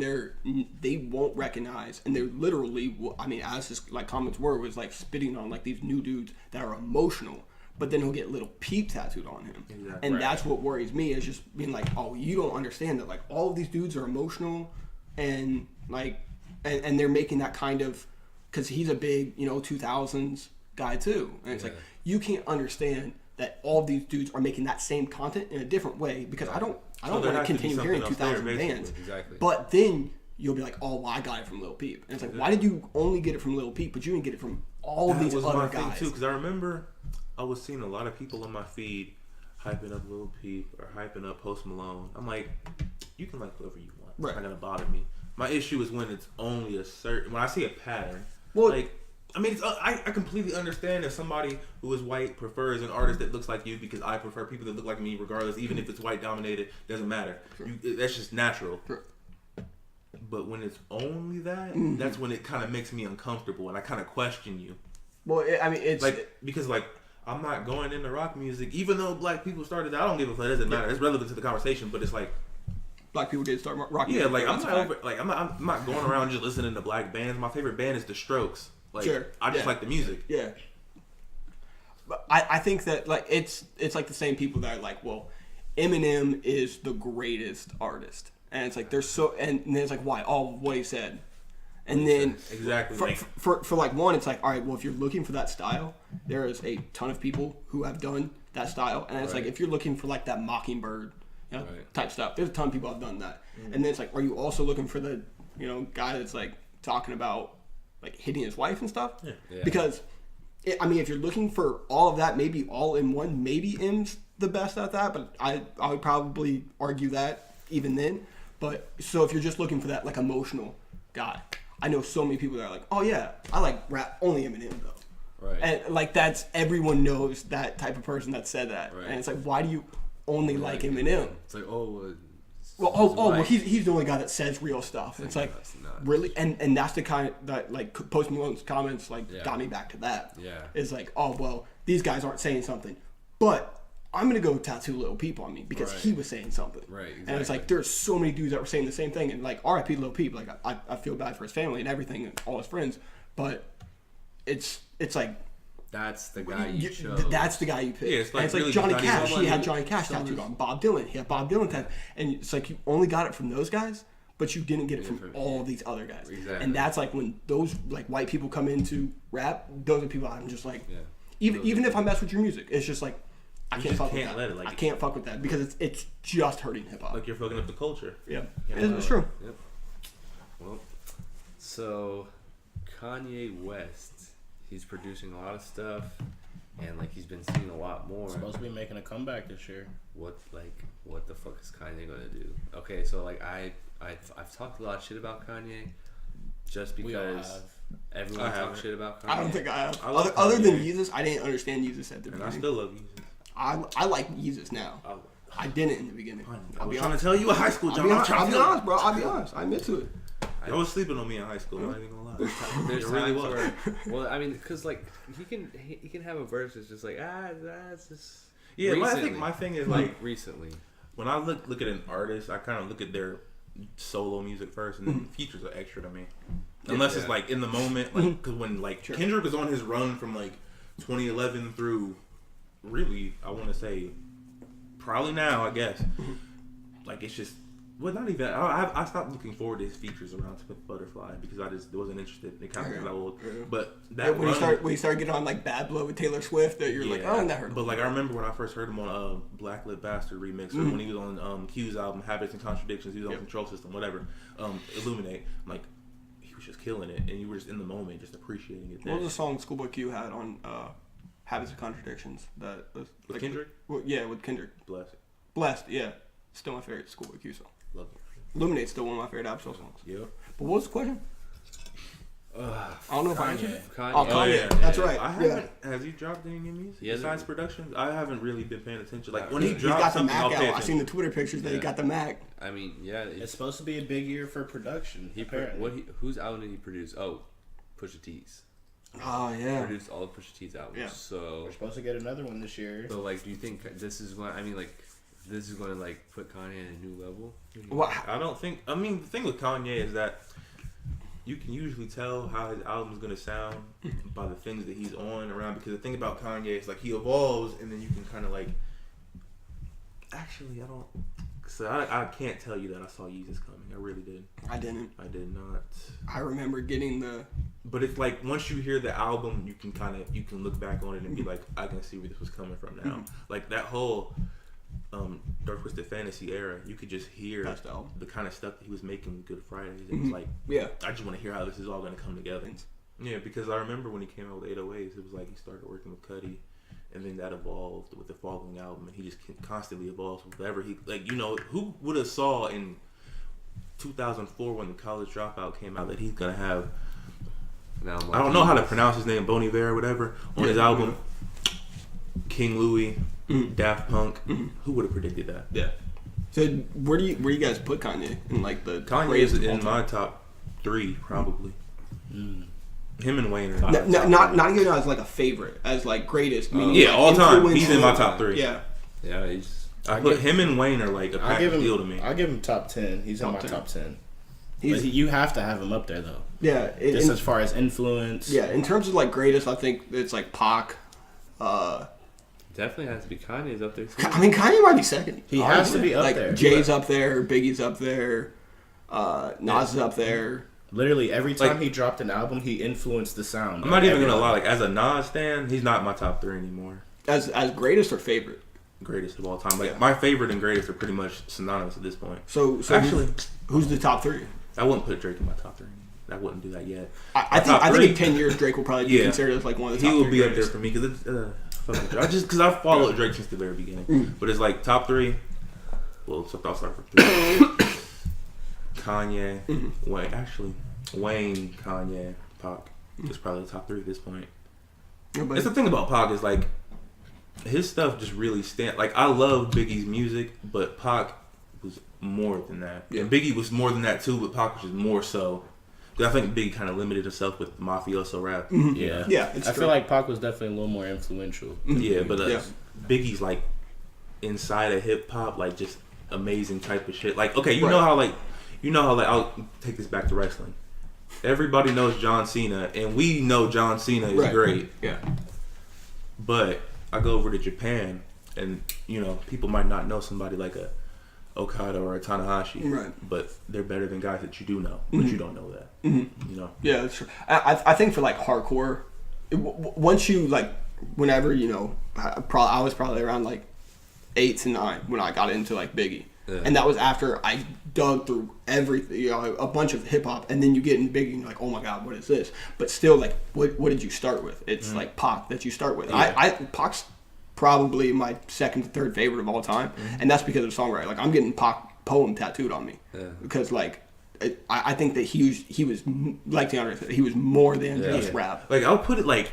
they won't recognize, and they're literally, I mean, as his like comments were, was like spitting on like these new dudes that are emotional, but then he'll get Lil Peep tattooed on him, and that's what worries me, is just being like, oh, you don't understand that like all of these dudes are emotional, and like, and they're making that kind of, because he's a big 2000s guy too, and it's like, you can't understand that all these dudes are making that same content in a different way, because I don't want to continue hearing 2000 bands.
Exactly.
But then you'll be like, oh, well, I got it from Lil Peep, and it's like, why did you only get it from Lil Peep, but you didn't get it from all of these other guys?
thing too, because I remember I was seeing a lot of people on my feed hyping up Lil Peep or hyping up Post Malone. I'm like, you can like whoever you want. It's not gonna bother me. My issue is when it's only a certain, when I see a pattern. Well, like, I mean, I completely understand if somebody who is white prefers an artist that looks like you, because I prefer people that look like me regardless, even if it's white dominated, doesn't matter. That's just natural. But when it's only that, that's when it kind of makes me uncomfortable, and I kind of question you.
Well, I mean, it's
like, because like, I'm not going into rock music, even though black people started that. I don't give a fuck. It doesn't matter. It's relevant to the conversation, but it's like, black
people did start rock music.
Yeah, like I'm not going around just listening to black bands. My favorite band is The Strokes. Like, I just like the music.
Yeah. But I think that like it's like the same people that are like, well, Eminem is the greatest artist, and it's like there's so, and then it's like, why? All of what he said. And then
exactly
for like one, it's like, all right, well, if you're looking for that style, there is a ton of people who have done that style, and it's like, if you're looking for like that Mockingbird type stuff, there's a ton of people who have done that. And then it's like, are you also looking for the guy that's like talking about like hitting his wife and stuff? Because I mean, if you're looking for all of that, maybe all in one, maybe M's the best at that, but I would probably argue that even then. But so if you're just looking for that like emotional guy, I know so many people that are like, oh yeah, I like rap, only Eminem though. Right. And like that's, everyone knows that type of person that said that. Right. And it's like, why do you only like Eminem?
It's like, well,
he's the only guy that says real stuff. It's like, really? And that's the kind that like Post Malone's comments like got me back to that. Yeah. It's like, oh well, these guys aren't saying something, but I'm gonna go tattoo Lil Peep on me because he was saying something. Right. Exactly. And it's like there's so many dudes that were saying the same thing, and like R.I.P. Lil Peep. Like I feel bad for his family and everything and all his friends, but it's like
that's the guy you chose.
That's the guy you picked.
Yeah, it's like,
and it's like Johnny Cash. He had Johnny Cash tattooed on. Bob Dylan. He had Bob Dylan tattooed. And it's like you only got it from those guys, but you didn't get it from all these other guys. Exactly. And that's like when those like white people come into rap. Those are people I'm just like, even if I mess with your music, it's just like, I can't fuck with that. I can't fuck with that because it's just hurting hip hop.
Like you're fucking up the culture.
Yeah, it's true.
Yep. Well, so Kanye West, he's producing a lot of stuff. and like he's been seen a lot more.
Supposed to be making a comeback this year.
What the fuck is Kanye gonna do? Okay, so like I've talked a lot of shit about Kanye, just because everyone talks shit about Kanye.
I don't think I have.
I love
Other than
Kanye.
Yeezus, I didn't understand Yeezus at the
And I
beginning.
still love Yeezus.
I like Yeezus now. I didn't in the beginning.
I was trying to tell you in high school, John.
I'll be honest, bro. I'll be honest. I'm into it.
I was sleeping on me in high school. I'm not even gonna lie.
There's
It really
times
was.
well, I mean, because like he can have a verse that's just like that's just
Yeah, I think
recently.
my thing is like
recently.
when I look at an artist, I kind of look at their solo music first, and then features are extra to me. Unless it's like in the moment, like because when like Kendrick was on his run from like 2011 through really, I want to say probably now, I guess. Like it's just. Well, not even. I stopped looking forward to his features around Smith Butterfly because I just wasn't interested. It kind of got old. But that
when you start getting on like Bad Blood with Taylor Swift, that you're like, oh, that hurt.
But like I remember when I first heard him on Black Lip Bastard remix, or when he was on Q's album Habits and Contradictions, he was on Control System, whatever. Illuminate, like he was just killing it, and you were just in the moment, just appreciating it.
What was the song Schoolboy Q had on Habits and Contradictions? That was
With
like,
Kendrick?
Well, yeah, with Kendrick. Blessed, yeah. Still my favorite Schoolboy Q song.
Love it.
Illuminate's still one of my favorite Absol songs.
Yeah.
But what was the question? I don't know if I answered it.
Kanye.
Oh, Kanye.
yeah.
That's right.
I
Yeah.
haven't. Has he dropped any new music
He hasn't.
besides productions? I haven't really been paying attention. Like when
He's
he
got
drops
the
something, I'll
Mac
pay
out. I
attention.
seen the Twitter pictures that he got the Mac.
I mean, yeah.
It's supposed to be a big year for production.
Whose album did he produce? Oh, Pusha T's.
Oh yeah.
Produced all of Pusha T's albums.
Yeah.
So
We're supposed to get another one this year.
So, like, do you think this is going? I mean, like, this is going to like put Kanye at a new level?
Well,
I don't think. I mean, the thing with Kanye is that you can usually tell how his album's gonna sound by the things that he's on around. Because the thing about Kanye is like he evolves, and then you can kind of like. Actually, I don't. So I can't tell you that I saw Yeezus coming. I really did.
I didn't.
I did not.
I remember getting the.
But it's like once you hear the album, you can look back on it and be like, I can see where this was coming from now. Like that whole Dark Twisted Fantasy era, you could just hear the kind of stuff that he was making with Good Fridays. It was like, I just want to hear how this is all going to come together. Yeah, because I remember when he came out with 808s, it was like he started working with Cudi, and then that evolved with the following album, and he just constantly evolves with whatever he like. You know, who would have saw in 2004 when the College Dropout came out that he's gonna have.
Now,
I don't know how to pronounce his name, Bon Iver or whatever, on his album, King Louis, Daft Punk. Who would have predicted that?
Yeah. So where do you guys put Kanye in like the
Kanye is in my top 3 probably. Him and Wayne are
not even as like a favorite, as like greatest. Meaning
yeah,
like
all time. He's in my top 3.
Yeah.
Yeah, he's.
I put him and Wayne are like a package deal to me.
I give him top 10. He's in my top 10. But
He's,
you have to have him up there though.
yeah.
Just as far as influence.
Yeah, in terms of like greatest, I think it's like Pac.
Definitely has to be Kanye's up there too.
I mean, Kanye might be second.
He has to be up
like,
there.
Jay's up there, Biggie's up there, Nas is up there.
Literally every time
Like-
he dropped an album, he influenced the sound.
I'm not even gonna lie. Like as a Nas stan, he's not my top 3 anymore.
As greatest or favorite?
Greatest of all time. Like my favorite and greatest are pretty much synonymous at this point.
So
Actually,
who's the top 3?
I wouldn't put Drake in my top 3. I wouldn't do that yet.
I think in 10 years Drake will probably be considered as like one of the top 3.
He will be up there
greatest.
for me because it's I just because I followed Drake since the very beginning. But it's like top 3. Well, so I'll start from 3. Kanye, Wayne. Actually, Wayne, Kanye, Pac. It's probably the top 3 at this point. It's the thing about Pac is like his stuff just really like I love Biggie's music, but Pac was more than that.
Yeah.
And Biggie was more than that too, but Pac was just more so. Because I think Biggie kind of limited himself with mafioso rap.
Yeah.
Yeah,
I feel like Pac was definitely a little more influential.
Yeah, but Biggie's like inside of hip hop, like just amazing type of shit. Like, okay, you know how I'll take this back to wrestling. Everybody knows John Cena, and we know John Cena is great.
Yeah.
But I go over to Japan, and people might not know somebody like a Okada or a Tanahashi,
right?
But they're better than guys that you do know, but you don't know that.
Yeah, that's true. I think for like hardcore, once you like, whenever I was probably around like 8 to 9 when I got into like Biggie,
Yeah.
And that was after I dug through everything, you know, a bunch of hip hop, and then you get in Biggie and you're like, oh my god, what is this? But still, like, what did you start with? It's like Pac that you start with.
Yeah.
Pac's probably my second to third favorite of all time, and that's because of songwriting. Like, I'm getting Pac poem tattooed on me because like. I think that he was like DeAndre said, he was more than just rap.
Like, I'll put it like,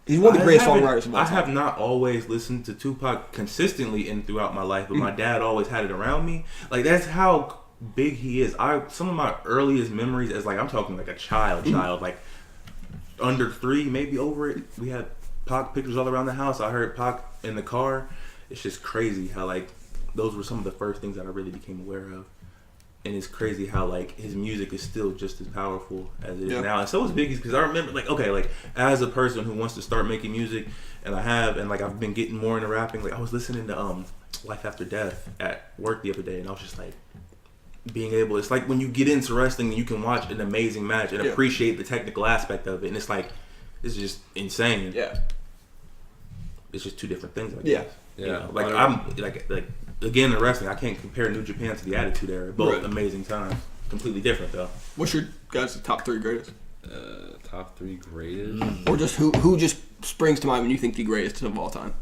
he's one of the greatest songwriters of all
I
time.
have not always listened to Tupac consistently and throughout my life, but my dad always had it around me. Like, that's how big he is. Some of my earliest memories as, like, I'm talking like a child, like under 3, maybe over it. We had Pac pictures all around the house. I heard Pac in the car. It's just crazy how, like, those were some of the first things that I really became aware of. And it's crazy how, like, his music is still just as powerful as it is now. And so is Biggie's, because I remember, like, okay, like, as a person who wants to start making music, and like, I've been getting more into rapping. Like, I was listening to Life After Death at work the other day, and I was just like, being able, it's like when you get into wrestling and you can watch an amazing match and appreciate the technical aspect of it, and it's like, it's just insane.
Yeah.
It's just two different things, I guess.
Yeah.
You know, like, I'm, like, again, in wrestling, I can't compare New Japan to the Attitude Era. Both amazing times. Completely different, though.
What's your guys' top 3 greatest?
Top 3 greatest?
Or just who just springs to mind when you think the greatest of all time?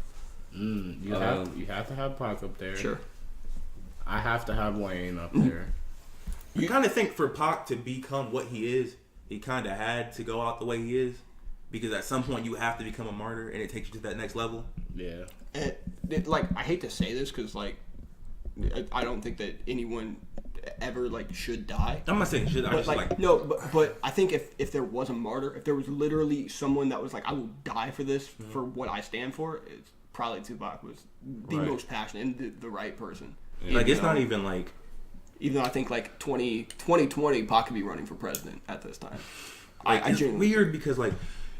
You have to have Pac up there.
Sure.
I have to have Wayne up there.
You kind of think for Pac to become what he is, he kind of had to go out the way he is. Because at some point you have to become a martyr, and it takes you to that next level.
Yeah.
And like, I hate to say this because, like, I don't think that anyone ever, like, should die.
I'm not saying shit. I
But,
just
like, no, but I think if there was a martyr, if there was literally someone that was like, I will die for this, for what I stand for, it's probably Tupac was the most passionate and the right person.
Yeah. Like, it's not even like...
Even though I think, like, 2020, Pac could be running for president at this time.
Like,
I
it's
genuinely...
weird because, like,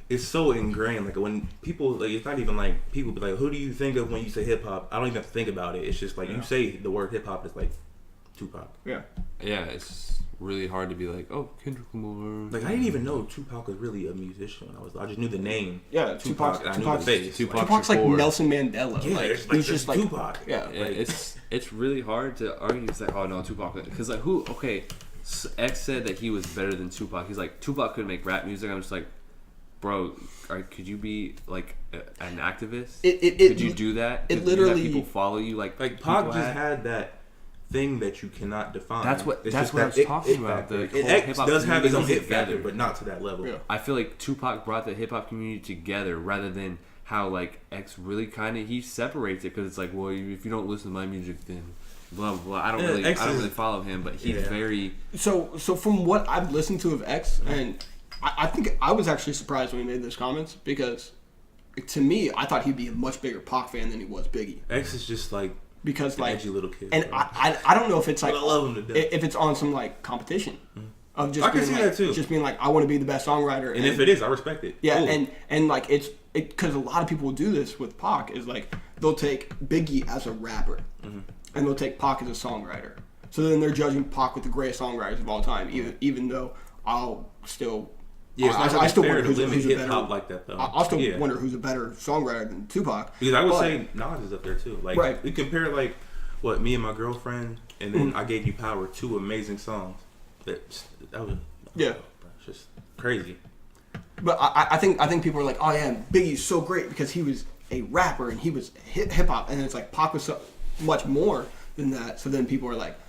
it's so ingrained. Like, when people, like, it's not even like people be like, who do you think of when you say hip hop? I don't even have to think about it. It's just like you say the word hip hop, it's like Tupac.
Yeah.
Yeah, it's really hard to be like, oh, Kendrick Lamar.
Like, I didn't even know Tupac was really a musician. I just knew the name.
Yeah,
Tupac. I knew the face.
Tupac's like Nelson Mandela.
Yeah,
like,
it's like
he's just like
Tupac.
Yeah.
Yeah, it's really hard to argue. It's like, oh no, Tupac, because like who? Okay, X said that he was better than Tupac. He's like, Tupac could make rap music. I'm just like, bro, could you be like an activist? Could you do that?
It
Could
literally
you have people follow you like
Pac just had that thing that you cannot define.
That's what
It's
I
just
was
that
talking about. The whole
X
hip-hop
does have his own
community
hit factor,
together.
but not to that level.
Yeah.
I feel like Tupac brought the hip hop community together rather than how like X really kind of he separates it because it's like, well, if you don't listen to my music, then blah blah blah. I don't really follow him, but he's very.
So from what I've listened to of X, and I think I was actually surprised when he made those comments because to me I thought he'd be a much bigger Pac fan than he was Biggie.
X is just like
because
an
like
edgy little kid.
And I don't know if it's like
I love him to death.
if it's on some like competition of just
I can
being,
see
like,
that too.
just being like I want to be the best songwriter.
And if it is, I respect it.
Yeah,
Cool.
and like it's because a lot of people do this with Pac is like they'll take Biggie as a rapper and they'll take Pac as a songwriter. So then they're judging Pac with the greatest songwriters of all time, even though I'll still.
Yeah, it's not
I still
fair
wonder
to limit
who's a
hip
better.
hop like that though.
I'll still wonder who's a better songwriter than Tupac.
Because I would say Nas is up there too. Like
Right.
we compare like what Me and My Girlfriend and then I Gave You Power, 2 amazing songs. That was
Yeah.
it's just crazy.
But I think people are like, oh yeah, Biggie's so great because he was a rapper and he was hip hop, and it's like Pac was so much more than that. So then people are like,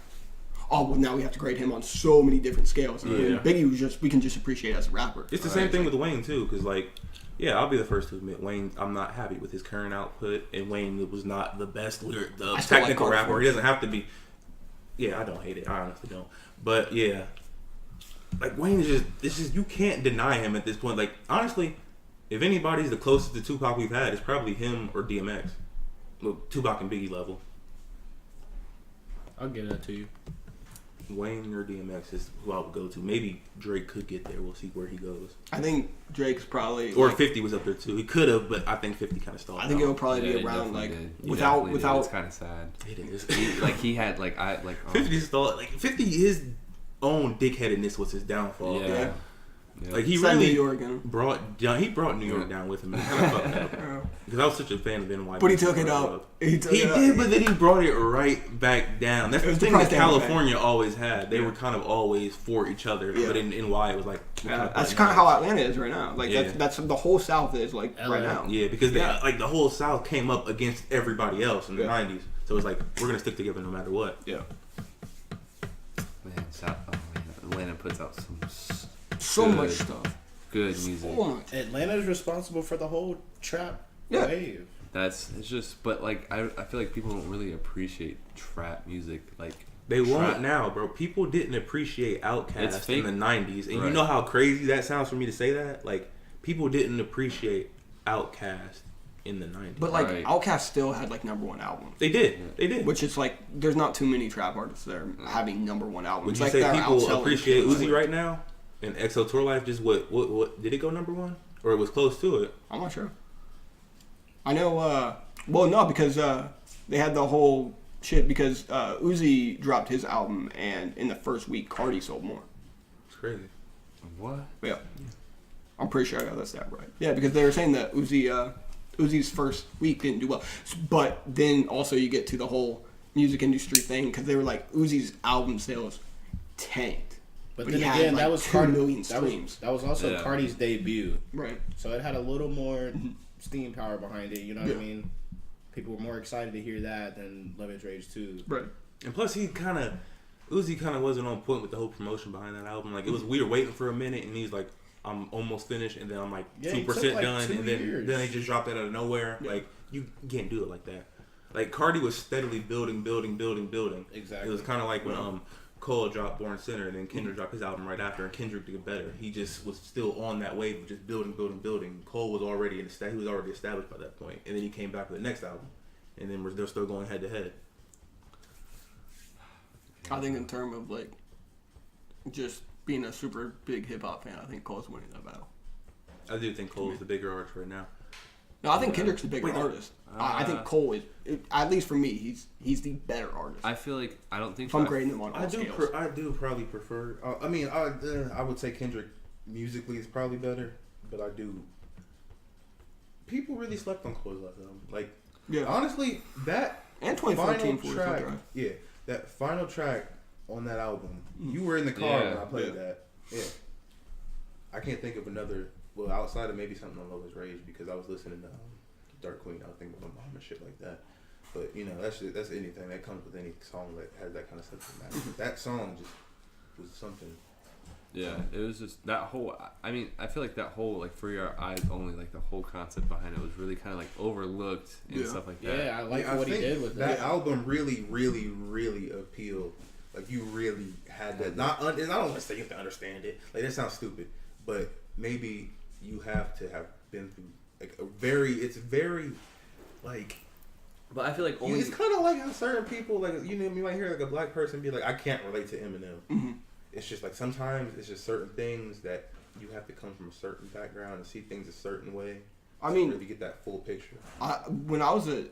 oh well, now we have to grade him on so many different scales. And when Biggie was we can just appreciate as a rapper.
It's the same thing with Wayne too, because like, yeah, I'll be the first to admit Wayne. I'm not happy with his current output, and Wayne was not the best the technical
like
rapper. He doesn't have to be. Yeah, I don't hate it. I honestly don't. But yeah, like Wayne is just you can't deny him at this point. Like honestly, if anybody's the closest to Tupac we've had, it's probably him or DMX. Well, Tupac and Biggie level.
I'll give that to you.
Wayne or DMX is who I would go to. Maybe Drake could get there. We'll see where he goes.
I think Drake's probably
Or 50 was up there too. He could have, but I think 50 kind of stalled.
I think
out.
it'll probably be
it
around
definitely
like
did.
without
It's kind of sad.
It is.
He had like 50
50 stalled. Like 50, his own dickheadedness was his downfall.
Yeah. Yeah.
Like he
It's like
really
New York, you know?
brought New York down with him. And kind of fucked up.
Yeah.
Because I was such a fan of NY.
But he took it up. He
did, but then he brought it right back down. That's
It
the
was
thing
the
that
price down,
California always had. They were kind of always for each other.
Yeah.
But in NY, it was like...
That's kind of how Atlanta is right now. Like
Yeah.
that's the whole South is like
LA.
right now.
Yeah, because
Yeah.
like the whole South came up against everybody else in the
Yeah.
90s. So it's like, we're going to stick together no matter what.
Yeah.
Man, Atlanta puts out
So
Good.
much stuff.
good music.
So much.
Atlanta's responsible for the whole trap
Yeah.
wave.
It's just, but like I feel like people don't really appreciate trap music. Like
They
trap.
won't now, bro. People didn't appreciate
It's
Outkast
fake.
in the 90s. And you
Right.
know how crazy that sounds for me to say that? Like, people didn't appreciate Outkast in the 90s.
But like
Right.
Outkast still had like #1 albums.
They did. They did.
Which is like there's not too many trap artists that are having #1 albums.
Would you
like
say
they're
people
outselling
appreciate
Taylor
Uzi
Swift.
right now? And XO Tour Life, just what did it go #1? Or it was close to it?
I'm not sure. I know. Well, no, because they had the whole shit because Uzi dropped his album and in the first week Cardi sold more.
It's crazy.
What?
Yeah. I'm pretty sure I got that stat right. Yeah, because they were saying that Uzi's first week didn't do well. But then also you get to the whole music industry thing because they were like, Uzi's album sales tanked.
But
But
then
he had,
again,
like,
that was
2
Cardi,
million
that was,
streams.
that was also
Yeah.
Cardi's debut,
Right.
so it had a little more steam power behind it. You know what
Yeah.
I mean? People were more excited to hear that than Love Is Rage 2.
Right.
And plus, Uzi kind of wasn't on point with the whole promotion behind that album. Like, it was, we were waiting for a minute, and he's like, I'm almost finished, and then I'm like
Yeah, it
2%
took, like,
done,
2
and then
years.
they just dropped that out of nowhere.
Yeah.
Like, you can't do it like that. Like, Cardi was steadily building.
Exactly.
It was kind of like when Cole dropped Born Sinner, and then Kendrick dropped his album right after, and Kendrick did better. He just was still on that wave of just building. Cole was already established by that point, and then he came back with the next album, and then they're still going head to head.
I think in terms of like just being a super big hip hop fan, I think Cole's winning that battle.
I do think Cole's the bigger artist right now.
No, I think Kendrick's the bigger artist. I think Cole is, at least for me, he's the better artist.
I feel like I don't think
if I'm grading them on all
I do.
scales.
I do probably prefer. I would say Kendrick musically is probably better, but I do. People really slept on Cole's last album. Like,
Yeah.
honestly, that
And 2014
final
for
track,
Drive.
yeah, that final track on that album. You were in the car
Yeah.
when I played
Yeah.
that. Yeah, I can't think of another. Well, outside of maybe something on Love Is Rage because I was listening to Dark Queen. I was thinking about my mom and shit like that. But you know, that's anything that comes with any song that has that kind of subject matter. That song just was something.
Yeah, it was just that whole. I mean, I feel like that whole like For Your Eyes Only, like the whole concept behind it was really kind of like overlooked and
Yeah.
stuff like that.
Yeah, I like
Yeah, I
what he
think
did with
that
that.
album really, really, really appealed. Like you really had that. And I don't want to say you have to understand it. Like that sounds stupid, but maybe you have to have been through like it's very like.
But I feel like only
It's kind of like how certain people like you might hear like a black person be like, I can't relate to Eminem.
Mm-hmm.
It's just like sometimes it's just certain things that you have to come from a certain background and see things a certain way.
I
to
mean,
really get that full picture.
when I was a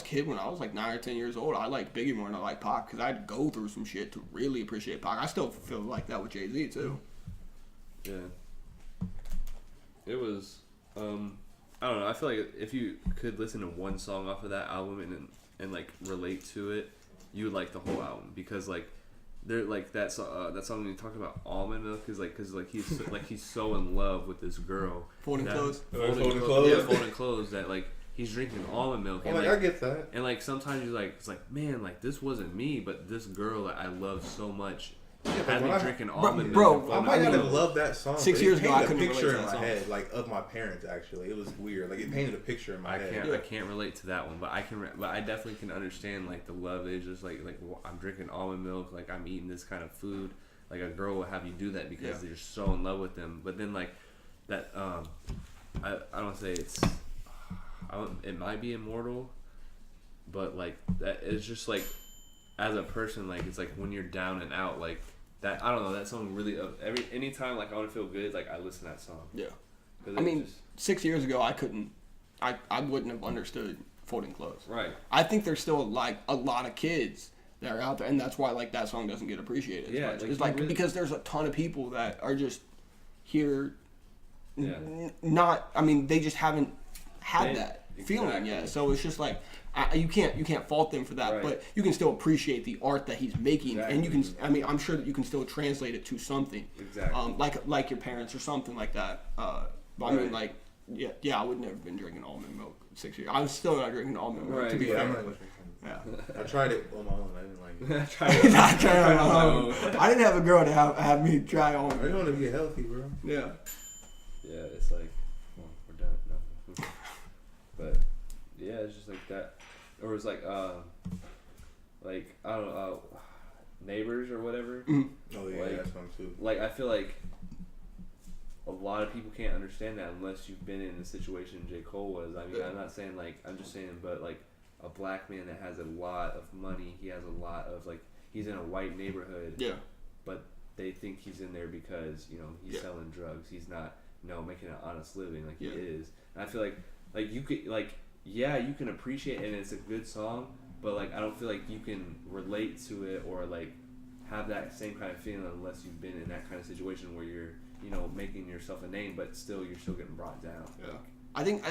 kid, when I was like 9 or 10 years old, I liked Biggie more than I liked Pac because I'd go through some shit to really appreciate Pac. I still feel like that with Jay-Z too.
Yeah. It was, I don't know. I feel like if you could listen to one song off of that album and like relate to it, you would like the whole album because like they're like that song when you talk about almond milk is like because like he's so in love with this girl.
Folding clothes.
Folding clothes.
Yeah, folding clothes. That like he's drinking almond milk.
I'm
And,
like, I get that.
and like sometimes you're like, it's like, man, like this wasn't me, but this girl that I love so much had me
when I-
drinking almond
bro,
milk.
I
and
might
folding
not
clothes.
have loved that song.
6
but
years
it
ago, I
painted
couldn't
a picture
relate
in
to
my
that
head, like of my parents. Actually, it was weird. Like it painted a picture in my head.
I can't relate to that one, but but I definitely can understand like the love. It's just like I'm drinking almond milk, like I'm eating this kind of food. Like a girl will have you do that because you're so in love with them. But then like that, I don't say it's, it might be immortal, but like that it's just like as a person, like it's like when you're down and out, like that. I don't know, that song really anytime like I want to feel good, like I listen to that song.
Yeah.
'Cause
I
it
mean,
just,
6 years ago, I wouldn't have understood folding clothes.
right.
I think there's still like a lot of kids that are out there, and that's why like that song doesn't get appreciated.
Yeah,
as much.
like,
It's
you
like
really-
because there's a ton of people that are just hear.
Yeah.
Not. I mean, they just haven't had
They-
that feeling
exactly.
yet. So it's just like. You can't fault them for that,
Right.
but you can still appreciate the art that he's making, and you can.
Exactly.
I mean, I'm sure that you can still translate it to something,
Exactly.
like your parents or something like that. But I mean,
Right.
like, yeah, I would never been drinking almond milk 6 years. I was still not drinking almond milk.
Right,
To be
Yeah, I'm
fair,
not gonna
yeah.
I tried it on my own. I didn't like it.
Try it.
I tried it on my own. I didn't have a girl to have me try
I
almond
just
milk.
want to get healthy, bro.
Yeah.
Yeah, it's like, well, we're done. No. But yeah, it's just like that, or it's like I don't know, Neighbors or whatever.
Mhm.
Oh yeah,
Like-
that's fun too.
Like I feel like a lot of people can't understand that unless you've been in the situation J. Cole was. I mean, I'm not saying I'm just saying, but like a black man that has a lot of money, he has a lot of he's in a white neighborhood,
Yeah.
but they think he's in there because he's
Yeah.
selling drugs. He's not making an honest living like
Yeah.
he is. And I feel like you could you can appreciate it and it's a good song, but I don't feel like you can relate to it or have that same kind of feeling unless you've been in that kind of situation where you're making yourself a name, but you're still getting brought down.
Yeah. I think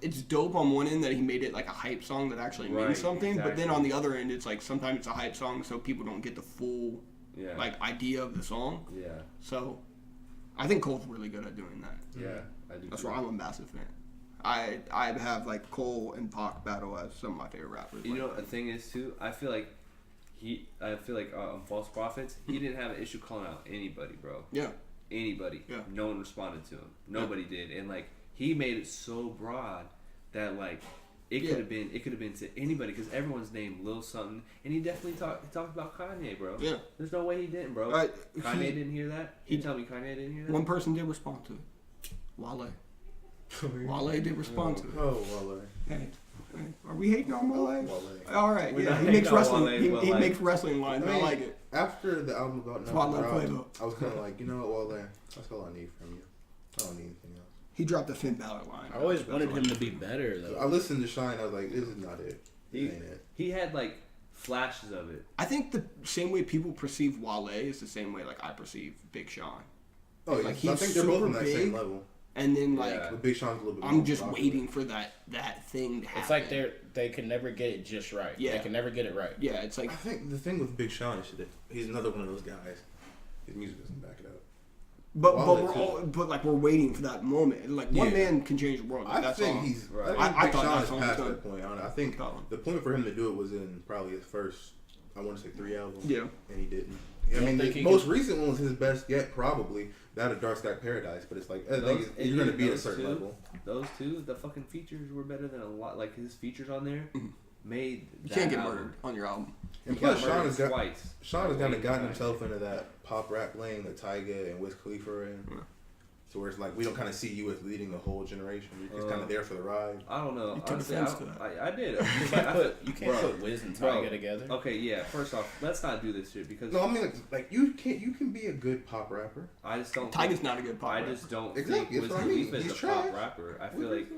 it's dope on one end that he made it like a hype song that actually
Right,
means something, but then
exactly.
on the other end, it's like sometimes it's a hype song so people don't get the full
Yeah.
idea of the song.
Yeah.
So I think Cole's really good at doing that.
Yeah. I do.
That's
too.
why I'm a massive fan. I have Cole and Pac battle as some of my favorite rappers.
You know, the thing is too, I feel like on False Prophets, he didn't have an issue calling out anybody, bro.
Yeah.
Anybody.
Yeah.
No one responded to him. Nobody did. And he made it so broad that it
Yeah.
could have been to anybody because everyone's named Lil something, and he definitely talked about Kanye, bro.
Yeah.
There's no way he didn't, bro. Kanye didn't hear that. You tell me Kanye didn't hear that.
One person did respond to it. Wale. Wale did respond to it.
Oh, well,
Hey, are we hating on Wale?
Wale.
All right,
We're
yeah,
not
he
hating
makes
on
wrestling.
Wale,
he
but,
makes wrestling lines. I like it.
After the album about
That's why I
Nothing
love
Dropped,
Quavo.
I was kind of like, you know what, Wale, that's all I need from you. I don't need anything else.
He dropped the Finn Balor line.
I always wanted him to be better
I
though.
listened to Shine. I was like, this is not it. This
He-
ain't it.
He had flashes of it.
I think the same way people perceive Wale is the same way I perceive Big Sean.
Oh, yeah.
Like,
So I
he's
think they're both on
super
that
big.
same level.
And then
Yeah.
But Big Sean's a little bit
I'm
more
just
popular.
waiting for that thing to happen.
It's like they can never get it just right.
Yeah.
They can never get it right.
Yeah, it's like
I think the thing with Big Sean is that he's another one of those guys. His music doesn't back it up.
but we're waiting for that moment. One
Yeah.
man can change the world.
I
That's
think
all.
he's.
Right.
I think
I
Big
thought
Sean
that
is
song
past
was
that point. I think
That one.
the point for him to do it was in probably his first, I want to say 3 albums.
Yeah.
And he didn't.
You
I
don't
mean,
think
the
he
most
can-
recent one was his best yet, probably. That of Dark Sky Paradise. But it's I think you're going to be at a
those
certain
two-
level.
Those two, the fucking features were better than a lot. His features on there made.
You
that
can't get
album.
murdered on your album.
And
He
plus,
got
Sean
murdered
has got
twice.
Sean has kind of gotten
Wait,
himself into that pop rap lane that Tyga and Wiz Khalifa are in.
Yeah.
So where it's we don't kind of see you as leading the whole generation. You're just kind of there for the ride.
I don't know.
You took
Honestly,
offense to that.
I did.
You can't put Wiz and Tyga together.
Okay, yeah. First off, let's not do this shit because
No, I mean you can be a good pop rapper.
I just don't.
Tyga's
think,
not a good pop
I
rapper.
just don't
Exactly,
think
that's
Wiz
what I mean.
Khalifa is
He's
a pop
trash.
rapper. I feel like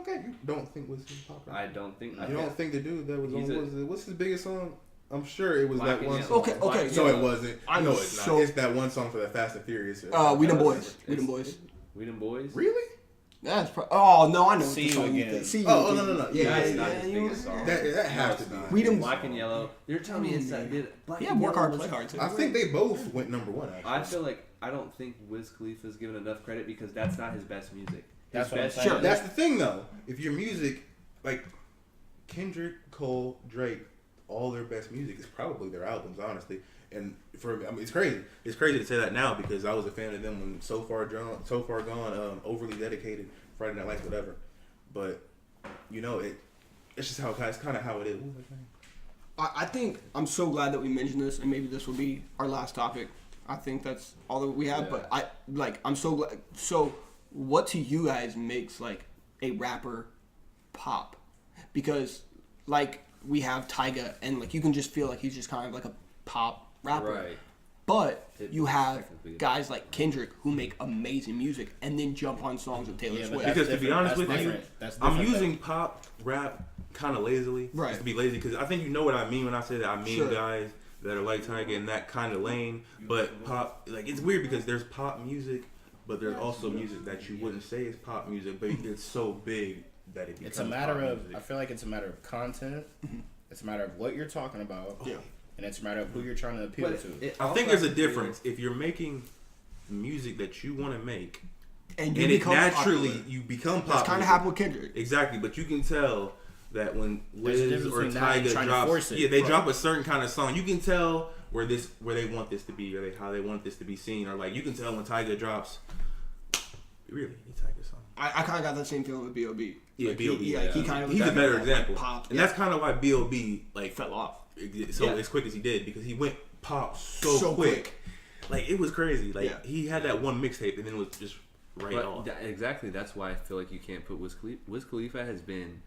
Okay, you don't think Wiz is a pop rapper.
I don't think.
You don't think the dude that was on
He's a-
what's his biggest song? I'm sure it was
Black
that
and
one
Yellow.
song.
Okay,
Black
okay,
and
So
Yellow.
it wasn't.
I'm
No, it's
so-
not. It's that one song for the Fast and Furious.
We them boys. We
It's-
them boys.
We them boys.
Really?
That's oh no, I know.
See
what
You
song
Again.
think. See you
Oh,
again.
no.
That's
Yeah,
not
yeah,
his biggest song.
That has to
it's
be.
not.
We them-
Black and Yellow. You're telling me it's that bit. Black
Yeah,
and
work
Yellow
hard,
was-
play hard too.
I think they both went number one. Actually.
I feel like I don't think Wiz Khalifa is given enough credit because that's not his best music.
That's
His
what I'm
best
saying.
Sure.
That's the thing, though. If your music, Kendrick, Cole, Drake, all their best music is probably their albums, honestly. And it's crazy. It's crazy to say that now because I was a fan of them when So Far Gone, Overly Dedicated, Friday Night Lights, whatever. But it's just it's kind of how it is. What was I saying?
I think I'm so glad that we mentioned this, and maybe this will be our last topic. I think that's all that we have.
Yeah.
But I'm so glad. So, what to you guys makes a rapper pop? Because we have Tyga, and you can just feel he's just kind of a pop rapper.
Right.
But
It-
you have
technically-
guys like Kendrick who make amazing music and then jump on songs with Taylor
Yeah, but
Swift.
that's
Because to be
different.
honest
That's
with you,
different. That's
I'm
different,
using pop rap kind of lazily.
Right.
Just to be lazy because I think you know what I mean when I say that. I mean
Sure.
guys that are like Tyga in that kind of lane. But pop, it's weird because there's pop music
but there's also music that you wouldn't say is pop music, but it's so big that it becomes
It's a matter
pop
of.
music.
I feel like it's a matter of content. It's a matter of what you're talking about.
Yeah.
And it's a matter of who you're trying to appeal to.
I think there's a difference if you're making music that you want to make,
And
and it
become
naturally
popular.
you become popular.
That's kind of happened with Kendrick.
Exactly, but you can tell that when
There's a
Wiz
difference
or
between that and
Tyga
trying to force
drops,
it.
they drop a certain kind of song. You can tell where they want this to be, or how they want this to be seen, or like you can tell when Tyga drops. You really need Tyga song.
I kind of got that same feeling with B.O.B.
Yeah,
Like,
B.O.B.
He kind of
He's a better example,
Pop,
and that's kind of why B.O.B. like
fell off.
so
Yeah.
as quick as he did because he went pop so quick. Like it was crazy. Like he had that one mixtape and then it was just right off.
Exactly. That's why I feel like you can't put Wiz Khalifa. Wiz Khalifa has been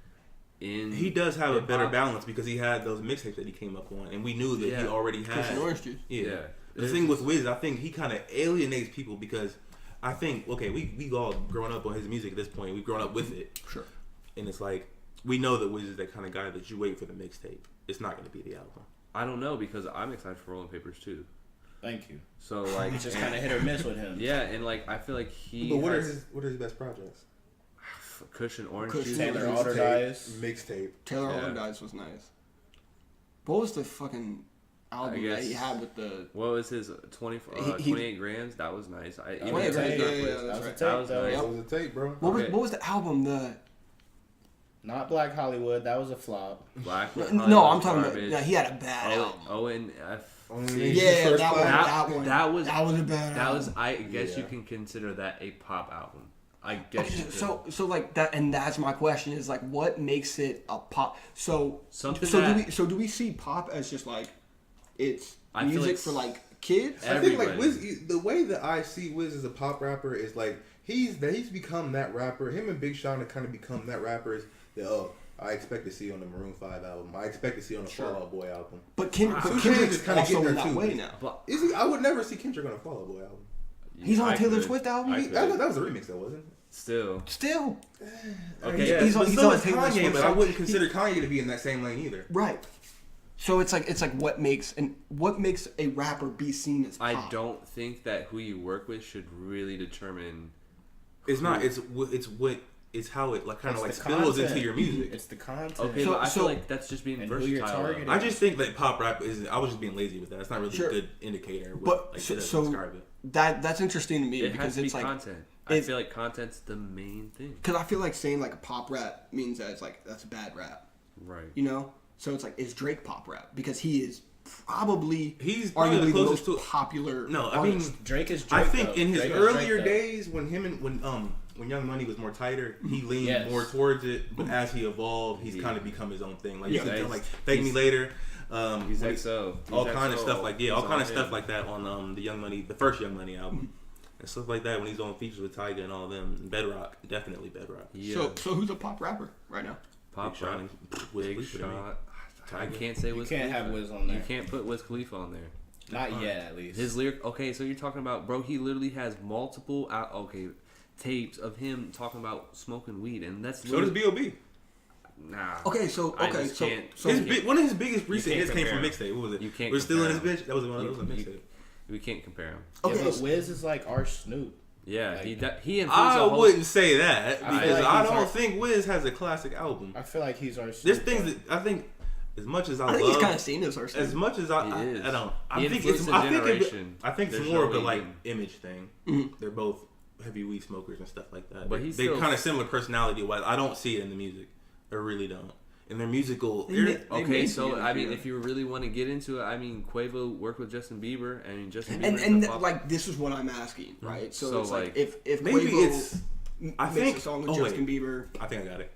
in.
He does have a better
hip-hop.
balance because he had those mixtapes that he came up on, and we knew that he already had.
Kush and Orange Juice.
Yeah. The thing with Wiz, I think he kind of alienates people because I think we all grown up on his music at this point. We've grown up with it.
Sure.
And it's like we know that Wiz is that kind of guy that you wait for the mixtape. It's not going to be the album.
I don't know because I'm excited for Rolling Papers too.
Thank you.
So like,
It's just kind of hit or miss with him.
yeah, and like I feel like he.
But what are
has
his best projects?
Kush and Orange
Kush
Juice.
Taylor
Mixtape,
Alderdice.
mixtape.
Taylor
Yeah.
Alderdice was nice. What was the fucking album that he had with the?
What was his 28 grams? That was nice. I even
28 grams,
Taylor-
yeah,
That was
that's
a
right.
That was
tape, though.
nice.
That was a tape, bro.
Okay.
What was the album?
Not Black Hollywood. That was a flop.
Black.
No, I'm talking about.
Garbage.
Yeah, he had a bad
Oh,
album.
ONF.
Only
Yeah,
first
that
class.
one.
That was
a bad
That
album.
was. I guess you
Yeah.
can consider that a pop album. I guess.
Okay,
you could.
so like that, and that's my question is like, what makes it a pop? So
Something
So
that-
do we see pop as just like it's
I feel
music
like
for like kids?
I think like
Everybody.
Wiz, the way that I see Wiz as a pop rapper is like he's become that rapper. Him and Big Sean have kind of become that rappers that I expect to see on the Maroon 5 album. I expect to see on the Fall Out Boy album.
But
Two Chainz
Kendrick's
is kinda
also
getting
in
there,
that
too.
way now.
But
Is he? I would never see Kendrick on a Fall Out Boy album.
He's on
I
a Taylor
could.
Swift album.
I
That was a remix, though, wasn't it?
Still.
Still,
Okay.
Yeah,
he's
but
on
so is
Taylor
Kanye,
Swift.
but I wouldn't consider Kanye to be in that same lane either.
right? So it's like what makes a rapper be seen as pop?
I don't think that who you work with should really determine.
It's not. It's how it like kind of like
It's the
spills
content.
into your music.
It's the content.
Okay,
So-
but I
so-
feel like that's just being
And who you're
versatile.
targeting.
I just think that pop rap is. I was just being lazy with that. It's not really
Sure.
a good indicator. Of
But
what, like,
so,
it doesn't
so
describe it.
that's interesting to me
It has
because
to be
it's like
content. I
it's-
feel like content's the main thing.
because I feel like saying like a pop rap means that it's like that's a bad rap,
Right.
you know? So it's like is Drake pop rap because he is probably
He's probably
arguably
the
the
closest
most
to.
popular.
No, I mean,
artist.
Drake is Drake.
I think
though.
in his
Drake is Drake,
earlier
though.
days when Young Money was more tighter, he leaned
Yes.
more towards it. But as he evolved, he's kind of become his own thing. Like you
Yeah.
can tell, like Thank Me Later.
He's
when he-
XO.
all
He's
kind of
XO.
stuff like
He's
all kind
on
of stuff
him.
like that on the Young Money, the first Young Money album, and stuff like that when he's on features with Tyga and all them. Bedrock, definitely Bedrock.
Yeah.
So who's a pop rapper right now?
Pop
Big Sean,
rap.
Wiz
Big
Khalifa to me.
shot. I
Tiger.
can't say
You
Wiz
can't
Khalifa.
have Wiz on there.
You can't put Wiz Khalifa on there.
Not yet, at least.
His lyric. Okay, so you're talking about, bro. He literally has multiple tapes of him talking about smoking weed, and that's
So does
literally,
B.O.B.
nah.
Okay, so
I
okay,
just
so
can't-
so
One of his biggest recent
can't
hits came from
compare
mixtape. What was it?
You can't
We're still in his
compare
bitch. That was a mixtape.
We can't compare him.
Yeah,
okay,
but Wiz is like our Snoop.
Yeah,
Like-
he influenced
I
a whole.
wouldn't say that
I feel
because
like
I
he's
don't
our-
think Wiz has a classic album.
I feel like he's our Snoop.
There's things that I think, as much as I
I think
love,
he's kind of seen as our
as much as I
He is.
don't. I
He
think it's.
influenced a
I think
generation.
I think it's
There's
more
no
of a
way
like
you can-
image thing. They're both heavy weed smokers and stuff like that.
But he's
they
still-
kind of similar personality wise. I don't see it in the music. I really don't. In their musical,
Okay,
made
so
music,
I mean,
yeah.
if you really want to get into it, I mean, Quavo worked with Justin Bieber. I mean, Justin Bieber.
and
is a pop-
like this is what I'm asking, right? So it's like
like,
if
maybe
Quavo
it's. I
makes
think.
a song with
Oh
Justin
wait,
Bieber,
I think I got it.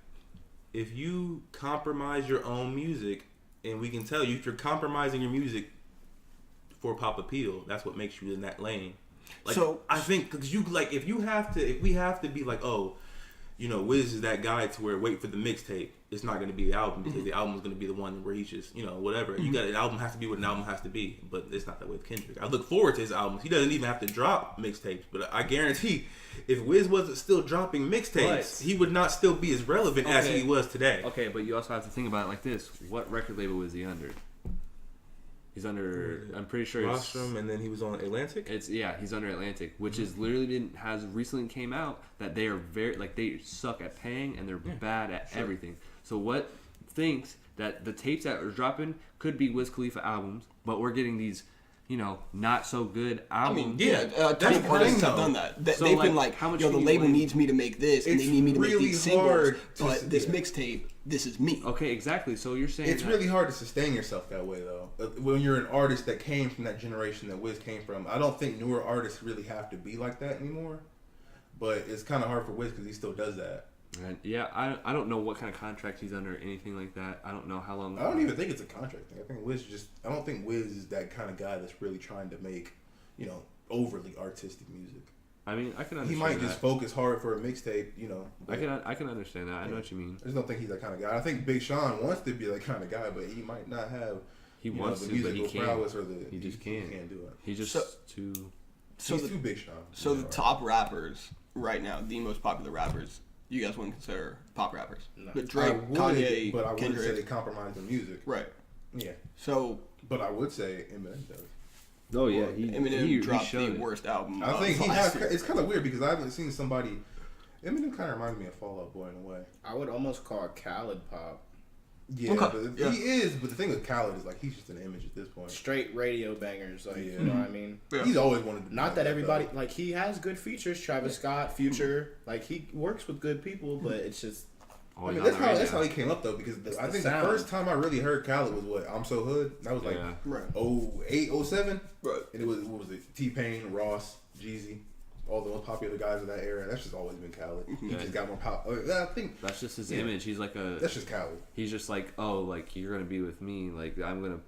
If you compromise your own music, and we can tell you if you're compromising your music for pop appeal, that's what makes you in that lane. Like,
So-
I think because you like if we have to be like, oh, you know, Wiz is that guy to where wait for the mixtape. It's not going to be the album because the album is going to be the one where he's just, you know, whatever. You got an album has to be what an album has to be, but it's not that way with Kendrick. I look forward to his albums. He doesn't even have to drop mixtapes, but I guarantee if Wiz wasn't still dropping mixtapes,
But-
he would not still be as relevant as
Okay.
he was today.
Okay, but you also have to think about it like this: what record label was he under? He's under. I'm pretty sure it's.
Rostrum, and then he was on Atlantic.
He's under Atlantic, which is literally has recently came out that they are very they suck at paying and they're bad at everything. So what thinks that the tapes that are dropping could be Wiz Khalifa albums, but we're getting these, not so good albums.
Top artists have done that. They've been like,
how much
the label needs me to make this, and they need me to make these singles. But this
yeah.
mixtape, this is me.
Okay, exactly. So you're saying
it's really hard to sustain yourself that way, though. When you're an artist that came from that generation that Wiz came from, I don't think newer artists really have to be like that anymore. But it's kind of hard for Wiz because he still does that.
And I don't know what kind of contract he's under or anything like that. I don't know how long.
I don't even think it's a contract thing. I think I don't think Wiz is that kind of guy that's really trying to make, overly artistic music.
I mean, I can understand.
He might just focus hard for a mixtape,
I can understand that. I know what you mean.
I just don't think he's that kind of guy. I think Big Sean wants to be that kind of guy, but he might not have.
He wants
the
to,
musical
but he
prowess
can't.
or the.
He just can't.
He can't do it.
He's just too.
He's too Big Sean.
So the top rappers right now, the most popular rappers, you guys wouldn't consider pop rappers.
No.
But Drake, Kanye,
but I wouldn't
Kendrick.
say they compromise the music.
Right.
Yeah.
So.
But I would say Eminem does.
Oh yeah,
Eminem dropped the worst album.
I think he has. It's kind of weird because I haven't seen somebody. Eminem kind of reminds me of Fall Out Boy in a way.
I would almost call Khaled pop.
Yeah, but he is. But the thing with Khaled is he's just an image at this point.
Straight radio bangers, you know what I mean?
Yeah. He's always wanted to.
Not that everybody he has good features. Travis Scott, Future, he works with good people, but it's just.
I mean, that's how he came up though, because I think the first time I really heard Khaled was I'm So Hood. That was 08, 07.
Right.
And it was, what was it? T-Pain, Ross, Jeezy, all the most popular guys of that era. That's just always been Khaled. He just got more power. I think
that's just his image. He's like
that's just Khaled.
He's just you're gonna be with me. I'm gonna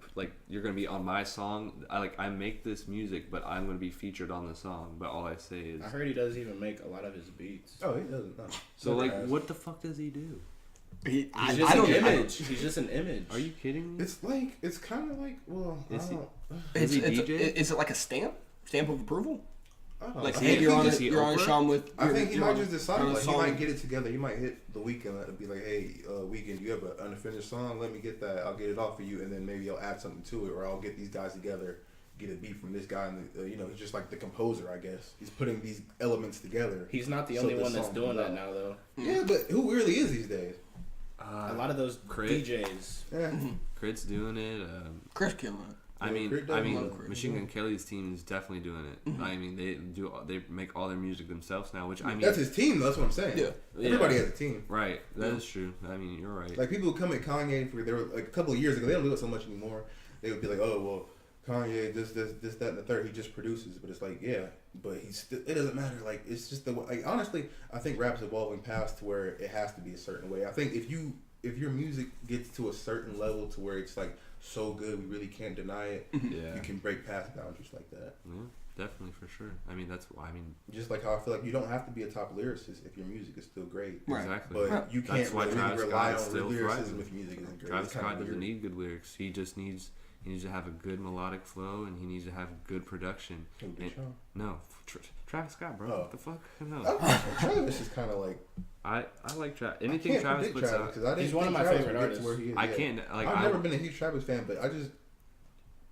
you're gonna be on my song. I make this music, but I'm gonna be featured on the song. But all I say is
I heard he doesn't even make a lot of his beats.
Oh, he doesn't. No.
So what the fuck does he do?
He's just an image. He's just an image.
Are you kidding me?
It's kind of like
is he
DJ?
DJ?
Is it like a stamp of approval?
Like,
hey, you're on a Sean with.
I think he might just decide, he might get it together. He might hit the Weeknd and be like, hey, Weeknd, you have an unfinished song? Let me get that. I'll get it off for you, and then maybe I'll add something to it, or I'll get these guys together, get a beat from this guy, and he's just like the composer, I guess. He's putting these elements together.
He's not the only one that's doing that now, though.
Yeah, but who really is these days?
A lot of those DJs.
Yeah.
Crit's doing it.
Chris killing it.
I mean, Machine Gun Kelly's team is definitely doing it. Mm-hmm. I mean, they make all their music themselves now, which I mean
that's his team. That's what I'm saying.
Yeah,
everybody has a team.
Right, that is true. I mean, you're right.
Like people who come at Kanye for there were like a couple of years ago. They don't do it so much anymore. They would be like, oh well, Kanye this that and the third. He just produces, but it's like but he's still. It doesn't matter. Like it's just honestly, I think rap's evolving past to where it has to be a certain way. I think if your music gets to a certain level to where it's so good we really can't deny it, you can break past boundaries like that.
Yeah, definitely, for sure. I mean, that's why. I mean,
just like how I feel like you don't have to be a top lyricist if your music is still great.
Right.
Exactly.
But you can't really rely on lyricism if your music isn't great.
Travis Scott doesn't need good lyrics. He just needs to have a good melodic flow, and he needs to have good production. No, Travis Scott, bro. What the fuck? No.
Travis is kind of like.
I like Travis. Anything Travis puts out.
He's one of my favorite artists.
I can't.
I've never been a huge Travis fan, but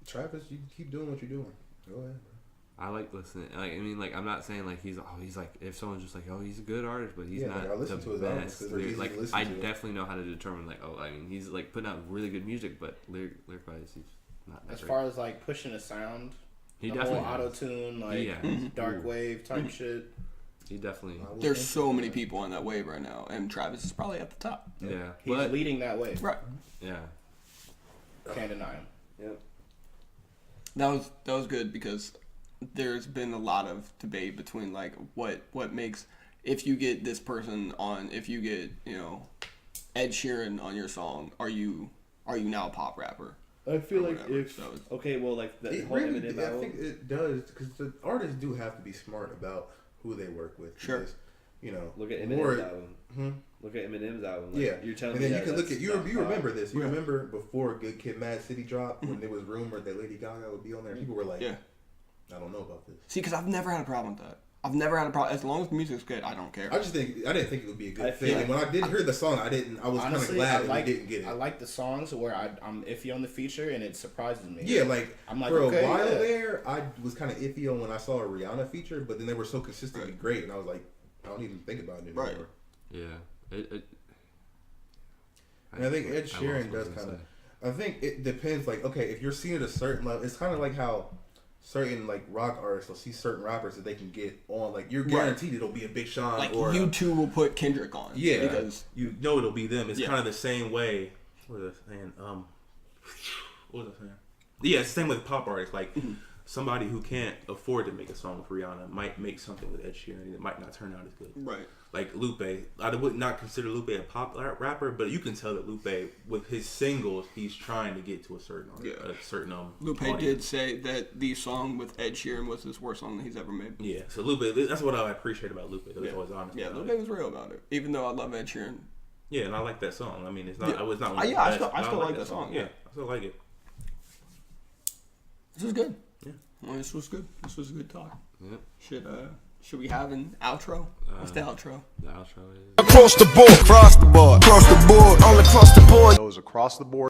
Travis, you keep doing what you're doing. Go ahead, bro.
I like listening. I'm not saying he's like if someone's just he's a good artist, but he's not the best. I definitely know how to determine he's putting out really good music, but lyric-wise he's not that
as
great.
Far as pushing a sound,
he
the
definitely
whole auto-tune, dark wave type shit.
He definitely.
There's so many people on that wave right now, and Travis is probably at the top.
Yeah,
he's leading that wave.
Right.
Yeah.
Can't deny him.
Yep.
That was good because there's been a lot of debate between what makes, if you get this person on, if you get Ed Sheeran on your song, are you now a pop rapper?
I feel like
whatever.
if
So
the whole
really,
Eminem
I
album.
think it does because the artists do have to be smart about who they work with.
Sure.
Because,
Look at Eminem's album. Look at Eminem's album.
You're telling
me
and then you can look at you remember this. You
Right.
remember before Good Kid, Mad City dropped when there was rumored that Lady Gaga would be on there. People were like, I don't know about this.
See, because I've never had a problem with that. I've never had a problem. As long as the music's good, I don't care.
I didn't think it would be a good
I
thing.
feel-
And when I did hear the song, I was kind of glad that we didn't get it.
I like the songs where I'm iffy on the feature and it surprises me.
Yeah, like,
I'm like,
for
okay,
a while
yeah.
there, I was kind of iffy on when I saw a Rihanna feature, but then they were so consistently great, and I was like, I don't even think about it anymore.
Right.
Yeah.
And I think Ed
I
Sheeran
lost what I
does
was
kind
gonna
of. I think it depends. Like, okay, if you're seeing it a certain level, it's kind of like how certain like rock artists will see certain rappers that they can get on. Like, you're guaranteed it'll be a Big Sean
Like
or
U2 will put Kendrick on.
Yeah.
Because
You know it'll be them. It's
Yeah.
kind of the same way. What was I saying? What was I saying? Yeah, it's the same with pop artists. Like, somebody who can't afford to make a song with Rihanna might make something with Ed Sheeran and it might not turn out as good.
right.
Like Lupe, I would not consider Lupe a pop rapper, but you can tell that Lupe, with his singles, he's trying to get to a certain
Lupe
audience.
did say that the song with Ed Sheeran was his worst song that he's ever made.
Yeah, so Lupe, that's what I appreciate about Lupe. That he's always honest.
Yeah,
about
Lupe
it.
was real about it. Even though I love Ed Sheeran.
Yeah, and I like that song. I mean, it's not.
Yeah.
I was not. One of the
Yeah, I
best,
still-
but
I still like that song,
Yeah,
yeah.
I still like it.
This was good.
Yeah.
Well, this was good. This was a good talk.
Yep.
Should we have an outro? What's the outro?
The outro is.
Across the board, all across the board.
Goes across the board.